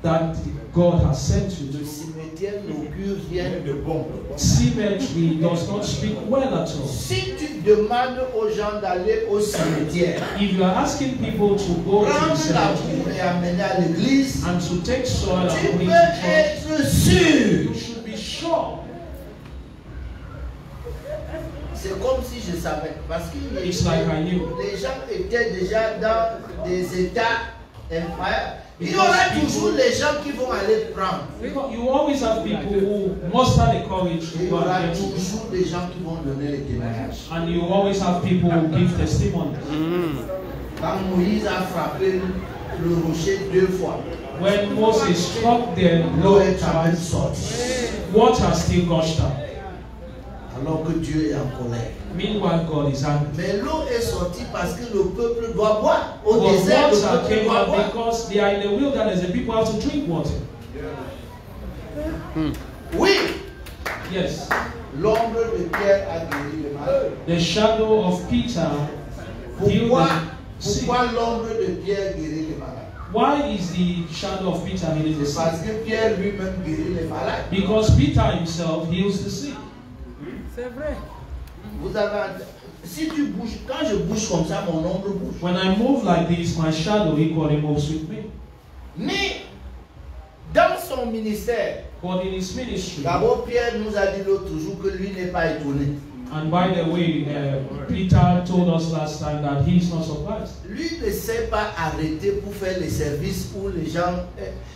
that God has sent you le to, cimetière n'augure rien de bon. cemetery does not speak well at all. Si tu demandes aux gens d'aller au cimetière, If you are asking people to go to the prendre la cemetery boue et amener à l'église, and to take soil tu and bring peux to church, être sûr. you should be sure. C'est comme si je savais. Parce que It's like I knew. les gens étaient déjà dans des états incroyables. Il y aura toujours les gens qui vont aller prendre. You always have people who muster the courage Il y to go aura and get it. toujours des gens qui vont donner les témoignages. And you always have people who give testimony. Quand Moïse a frappé le rocher 2 fois, When Moses struck the l'eau Lord, est quand même sortie. water still gushed out. Alors que Dieu est en colère. Meanwhile, God is angry. Mais l'eau est sortie parce que le peuple doit boire. Au But désert, le water peuple came doit out boire. because they are in the wilderness. The people have to drink water. Oui, Yes. l'ombre de Pierre a guéri le malade. The shadow of Peter healed Pourquoi, the sick. pourquoi l'ombre de Pierre guérit les malades? Why is the shadow of Peter healing the C'est sick? parce que Pierre lui-même guérit les malades. Because Peter himself heals the sick. Vous avez, si tu bouges, quand je bouge comme ça, mon ombre bouge. When I move like this, my shadow equally moves with me. Mais dans son son ministère, But in his ministry, d'abord Pierre nous a dit l'autre jour que lui n'est pas étonné. and by the way, Peter told us last time that he's not surprised. Lui ne s'est pas arrêté pour faire les services où les gens...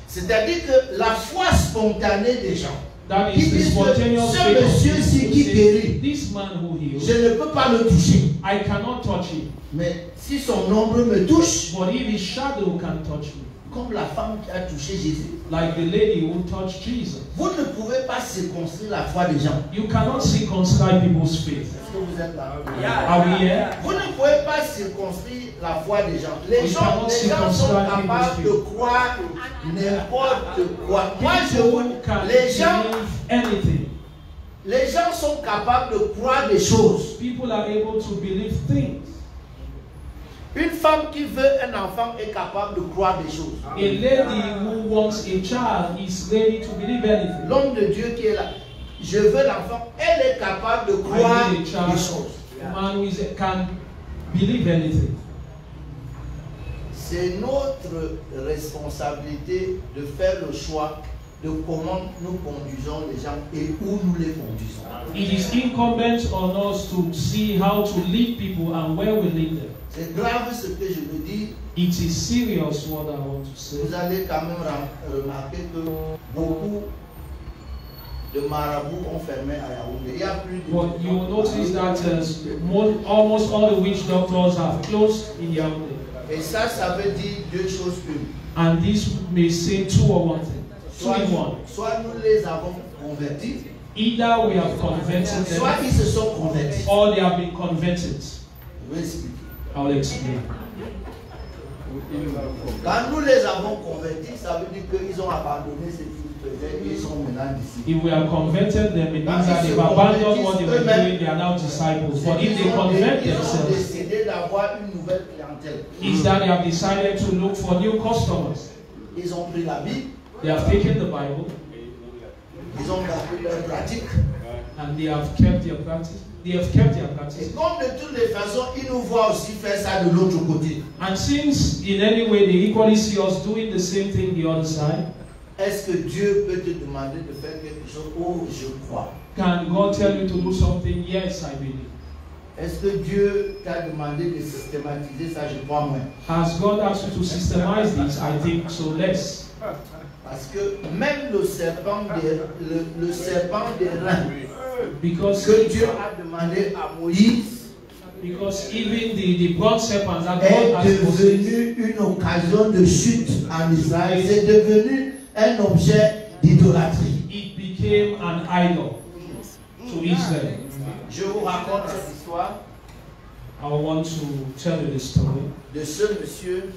C'est-à-dire que la foi spontanée des gens. That Qui is the disent que spontaneous ce faith of monsieur-ci people qui who guérit, say, this man who heals, je ne peux pas le toucher. I cannot touch him. Mais si son ombre me touche, But if his shadow can touch me, comme la femme qui a touché Jésus, like the lady who touched Jesus, vous ne pouvez pas circonscrire la foi des gens. you cannot circumscribe people's faith. Est-ce que vous êtes là? Are we here? Vous ne pouvez pas circonscrire la foi des gens. Les We gens cannot sont circumscribe capables people's de faith. croire n'importe quoi. Moi, je People vous... can Les gens, believe anything. les gens sont capables de croire des choses. People are able to believe things. Une femme qui veut un enfant est capable de croire des choses. A lady who wants a child is ready to believe anything. L'homme de Dieu qui est là, je veux l'enfant, elle est capable de croire I des need a child. choses. A man who can believe anything. C'est notre responsabilité de faire le choix de comment nous conduisons les gens et où nous les conduisons. It is incumbent on us to see how to lead people and where we lead them. C'est grave ce que je veux dire. It is serious what I want to say. Vous allez quand même remarquer que beaucoup de marabouts ont fermé à Yaoundé. Il y a plus de... But you will notice that almost all the witch doctors have closed in Yaoundé. Et ça veut dire deux choses. And this may say two or one thing. Two in one. Soit nous les avons convertis, Either we have converted soit them, ils se sont convertis. or they have been converted. Je vais expliquer. I'll explain. Quand nous les avons convertis, ça veut dire qu'ils ont abandonné ce qu'ils faisaient et ils sont maintenant disciples. If we have converted them, it means that they've abandoned what they were doing, they are now disciples. But if they convert Ils ont themselves, décidé d'avoir une nouvelle clientèle. it's that they have decided to look for new customers. Ils ont pris la Bible, They have taken the Bible ils ont gardé leur pratique. and they have kept their practice. They have kept their Et practice. comme de toutes les façons, ils nous voient aussi faire ça de l'autre côté. And since in any way they equally see us doing the same thing the other side, Est-ce que Dieu peut te demander de faire quelque chose? Oh, je crois. can God tell you to do something? Yes, I believe. Est-ce que Dieu t'a demandé de systématiser ça? Je crois moins. Has God asked you to systemize this? I think so less. Parce que même le serpent des reins Because que Dieu a demandé à Moïse even the bronze serpent that God est has Moses, devenu une occasion de chute en Israël. C'est devenu un objet d'idolâtrie. it became an idol to Israel. Je vous raconte cette histoire I want to tell you the story de ce monsieur.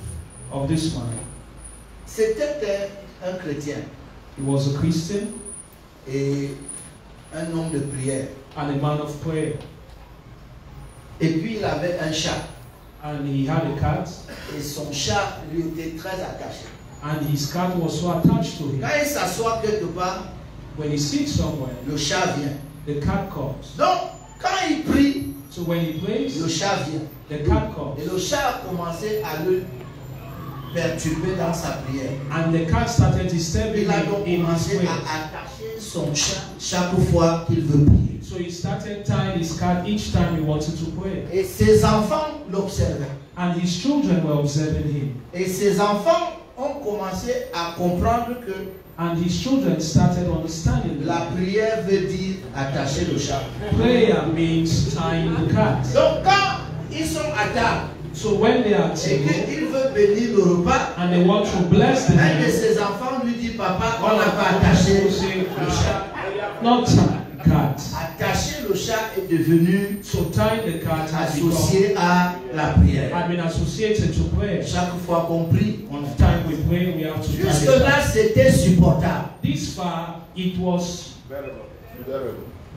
of this man. C'était un chrétien He was a Christian et un homme de prière. and a man of prayer. Et puis il avait un chat. And he had a cat, Et son chat lui était très attaché. and his cat was so attached to him. Quand il s'assoit quelque part, When he sits somewhere, le chat vient. the cat comes. Donc, quand il prie, So when he prays, le chat vient. the cat comes. Et le chat a commencé à le perturber dans sa prière. And the cat started disturbing Il a him donc in his commencé prayer. à attacher son chat chaque fois qu'il veut prier. So he started tying his cat each time he wanted to pray. Et ses enfants l'observaient. And his children were observing him. Et ses enfants ont commencé à comprendre que And his children started understanding la that prière veut dire attacher le chat. prayer means tying the cat. Donc quand ils sont à table So when they are et table qu'il veut bénir le repas, and they want to bless the un de meal, ses enfants lui dit, papa, on one n'a of pas them attaché will say, le chat. not cat. Attacher le chat est devenu So tying the cat has become, associé à la prière. had been associated to prayer. Chaque fois qu'on prie, on Each attaque. time we pray, we have to tie the cat. Jusque-là, c'était supportable. This far, it was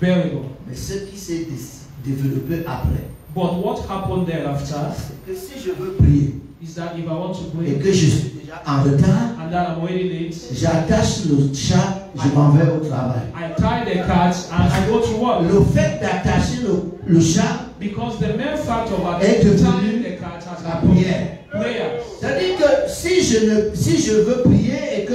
bearable. Mais ce qui s'est développé après, But what happened thereafter c'est que si je veux prier is that if I want to et pray que je suis déjà en retard, and that I'm already late, j'attache le chat, je m'en vais au travail. I tie the cat and I go to work. Le fait d'attacher le chat, Because the mere fact of est tying devenu the cat has la become prière. prayers. C'est-à-dire que si je veux prier et que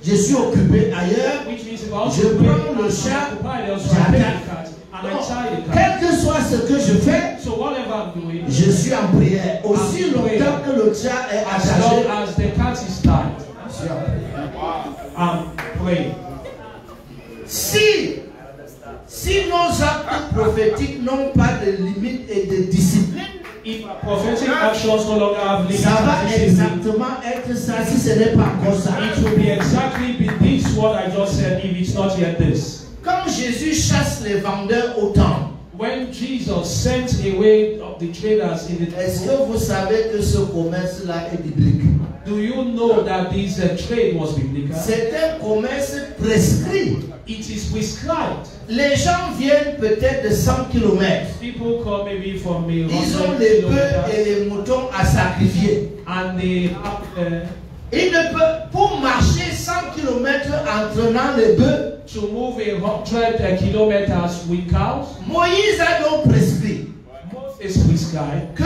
je suis occupé ailleurs, Which means if I want je to pray, prends le I'm chat, occupied, also I take the cat, and I non, tie the cat. quel que soit ce que je fais, So whatever I'm doing, je suis en prière. Aussi longtemps que le chat est as attaché, long as the cat is tied, je suis en prière. I'm praying. Si nos actes prophétiques n'ont pas de limites et de discipline, If prophetic actions no longer have limits, ça va and discipline, exactement être ça si ce n'est pas encore ça. it will be exactly be this what I just said if it's not yet this. Quand Jésus chasse les vendeurs au temple, When Jesus sent away of the traders in the est-ce temple, que vous savez que ce commerce-là est biblique? do you know that this trade was biblical? C'est un commerce prescrit. It is prescribed. Les gens viennent peut-être de 100 km. People come maybe from the Ils ont 100 les bœufs et kilometers les moutons à sacrifier. and they have Ils ne peuvent, pour marcher 100 km en traînant les bœufs, to move 100 kilometers with cows. Moïse a donc prescrit Moses prescribed. que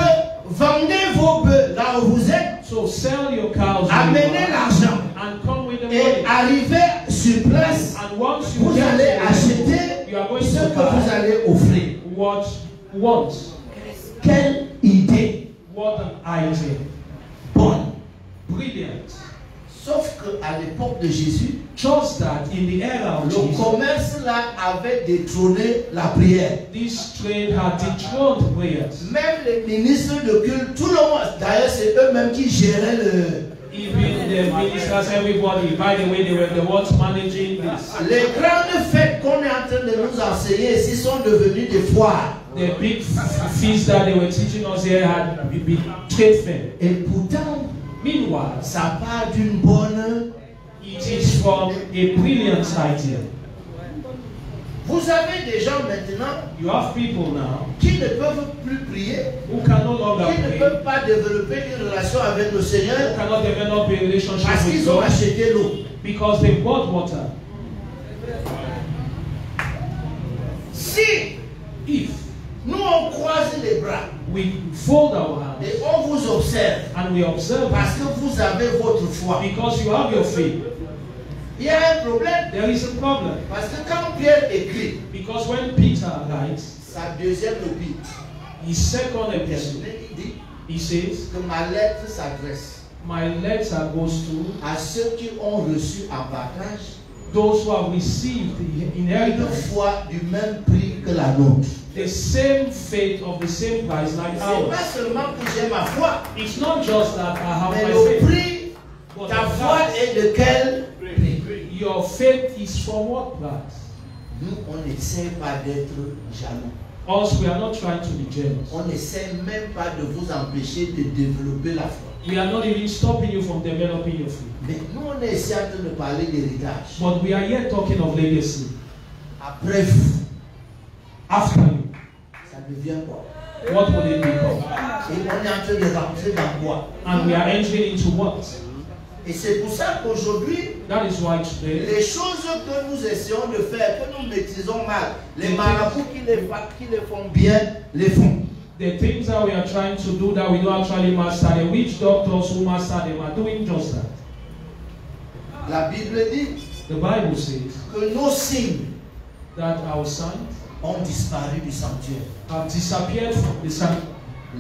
vendez vos bœufs là où vous êtes, So sell your cows, amenez where you are, l'argent and come with the et money. arrivez sur place. And once you Vous get allez there, acheter you are going ce to que vous buy allez offrir. what you want. Quelle idée What an idea. bonne. Brilliant. Sauf qu'à l'époque de Jésus, Just that in the era of le Jesus, commerce là avait détrôné la prière. this trade had dethroned prayers. Même les ministres de culte, tout le monde, d'ailleurs c'est eux-mêmes qui géraient le... Even the ministers, everybody, by the way, they were the ones managing this. Les grandes fêtes qu'on est en train de nous enseigner ici sont devenues des foires. The big feast that they were teaching us here had been trade fair. Et pourtant, Meanwhile, ça part d'une bonne... it is from a brilliant idea. Vous avez des gens maintenant You have people now qui ne peuvent plus prier, who can no longer qui ne pray, peuvent pas développer une relation avec le who Seigneur cannot develop a relationship parce with qu'ils ont God acheté l'eau. because they bought water. Si If nous on croise les bras we fold our hands et on vous observe and we observe parce que vous avez votre foi, because you have your faith, il y a un problème. there is a problem. Parce que quand Pierre écrit Because when Peter writes sa deuxième épître, his second epistle, il dit he says, que ma lettre s'adresse my letter goes to à ceux qui ont reçu en partage those who have received the une inheritance, foi du même prix que la nôtre. the same faith of the same price like C'est pas ours. seulement que j'ai ma foi, It's not just that I have mais my le faith, prix, but ta the foi price. est de quel prix? Your faith is for what price? Nous, on n'essaie pas d'être jaloux. Us, we are not trying to be jealous. On n'essaie même pas de vous empêcher de développer la foi. We are not even stopping you from developing your faith. Mais nous, on est ici en train de parler d'héritage. But we are yet talking of legacy. Après vous, After you, ça devient quoi? what will it become? Et on est en train de rentrer dans quoi? And we are entering into what? Et c'est pour ça qu'aujourd'hui, That is why today, les choses que nous essayons de faire, que nous maîtrisons mal, les marabouts qui les font bien, les font. the things that we are trying to do that we don't actually master, the witch doctors who master them are doing just that. La Bible dit The Bible says que nos signes that our signs ont disparu du sanctuaire. have disappeared from the sanctuary.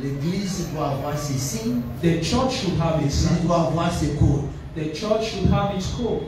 L'église doit avoir ses signes, The church should have its l'église sign. doit avoir ses codes. The church should have its code.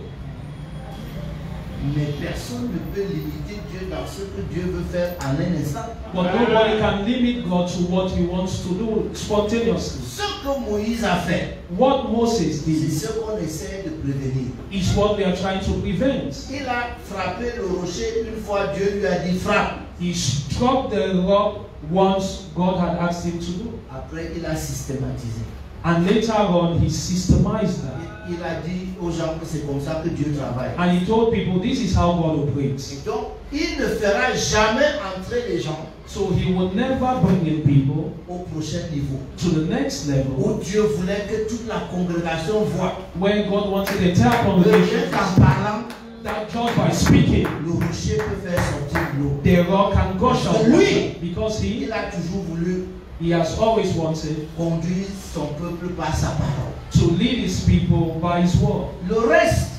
Mais personne ne peut limiter Dieu dans ce que Dieu veut faire en un instant. But nobody can limit God to what He wants to do spontaneously. Ce que Moïse a fait, What Moses c'est did ce qu'on essaie de prévenir. is what we are trying to prevent. Il a frappé le rocher une fois, Dieu lui a dit frappe. He struck the rock once God had asked him to do. Après, il a systématisé. And later on, he systemized that. Il a dit aux gens que c'est comme ça que Dieu travaille. And he told people, this is how God operates. Et donc, il ne fera jamais entrer les gens So he will never bring in people au prochain niveau. to the next level Où Dieu voulait que toute la congrégation voit. where God wanted the entire congregation Rien qu'en parlant, that just by speaking, le rocher peut faire sortir de l'eau. the rock can gush out Lui, water. Because he Il a toujours voulu He has always wanted conduire son peuple par sa parole. to lead his people by his word. Le reste,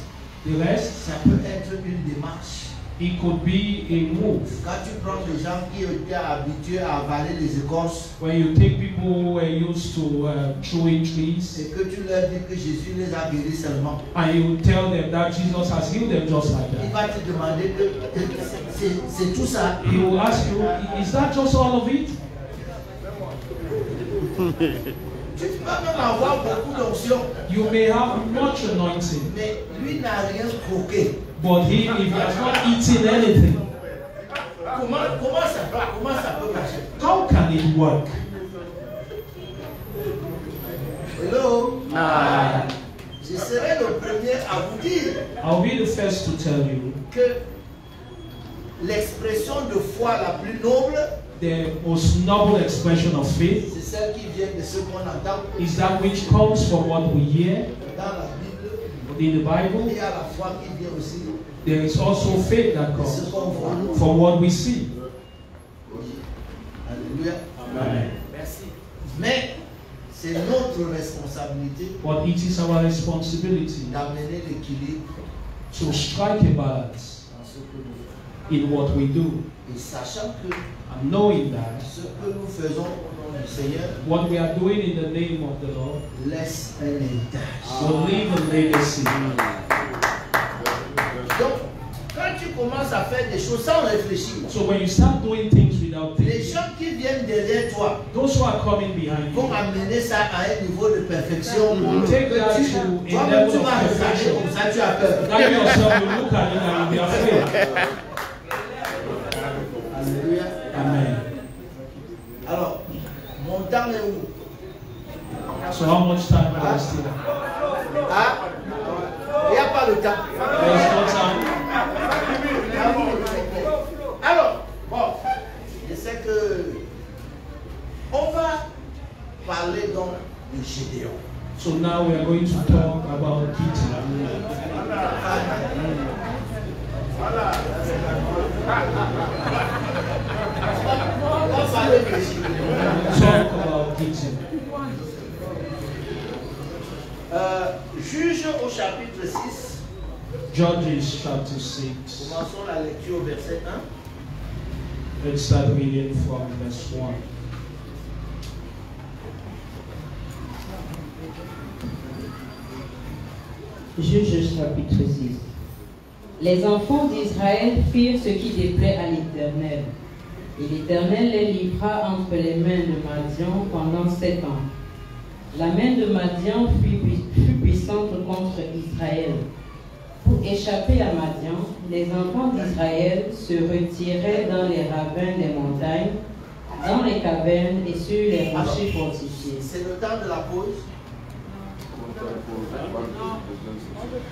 The rest, ça peut être une démarche. it could be a move. Quand tu prends des gens qui étaient habitués à avaler les écorces When you take people who were used to chewing trees et que tu leur dis que Jésus les a guéris seulement, and you tell them that Jesus has healed them just like il that, va te demander que c'est tout ça. he will ask you, is that just all of it? Tu peux même avoir beaucoup d'onction, You may have much anointing, mais lui n'a rien croqué. but he, if he has not eaten anything, Comment ça peut marcher? how can it work? Hello? Je serai le premier à vous dire I'll be the first to tell you que l'expression de foi la plus noble, the most noble expression of faith c'est celle qui vient de ce qu'on entend is that which comes from what we hear dans la Bible. in the Bible. Il y a la foi qui vient aussi There is also faith that de ce comes qu'on voit. from what we see. Alléluia. Amen. Merci. Mais c'est notre responsabilité But it is our responsibility d'amener l'équilibre to strike a balance dans ce que nous faisons. in what we do, Et sachant que and knowing that ce que nous faisons au nom du Seigneur what we are doing in the name of the Lord laisse un héritage. will leave a legacy. Donc, quand tu commences à faire des choses sans réfléchir, So when you start doing things without les thinking, gens qui viennent derrière toi those who are coming behind vont you amener ça à un niveau de perfection. take Que that tu, to a toi-même, level tu of vas regarder perfection. comme ça, tu as peur. Now you yourself will look at it and you'll be afraid. Alléluia. Amen. Alors, mon temps est où? So how much time do I still? Ah, il n'y a pas le temps. There is no time. Alors, bon, je sais que on va parler donc de Gédéon. So now we are going to talk about Gideon. On va parler de Gédéon. Talk about Gideon. Juge au chapitre 6. Judges chapter 6. Commençons la lecture au verset 1. Let's start reading from verse 1. Juges chapitre 6. Les enfants d'Israël firent ce qui déplaît à l'Éternel. Et l'Éternel les livra entre les mains de Madian pendant 7 ans. La main de Madian fut puissante contre Israël. Pour échapper à Madian, les enfants d'Israël se retiraient dans les ravins des montagnes, dans les cavernes et sur les rochers fortifiés. C'est le temps de la pause.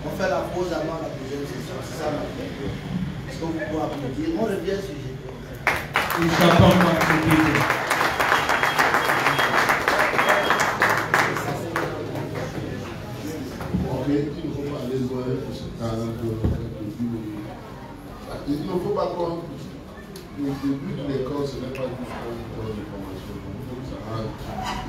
On fait la pause avant la deuxième session. C'est ça la fin. Est-ce que vous pouvez applaudir? On revient sur Gédéon. We shall come back to Gideon. Ok, il ne faut pas aller loin pour ce temps il ne faut pas qu'on. Le début de l'école, ce n'est pas juste pour une formation.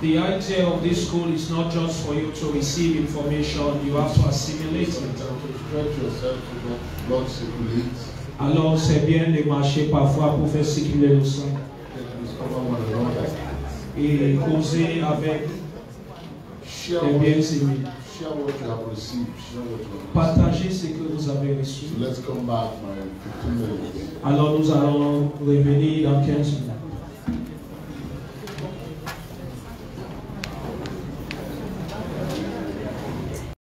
The idea of this school is not just for you to receive information, you have to assimilate it. Stretch yourself to let blood circulate. Alors c'est bien de marcher parfois pour faire circuler le sang Discover one another. et causer avec Share les what, bien-aimés. share what you have received. Share what you have received. Partagez ce que vous avez reçu. So let's come back by 15 minutes. Alors nous allons revenir dans 15 minutes.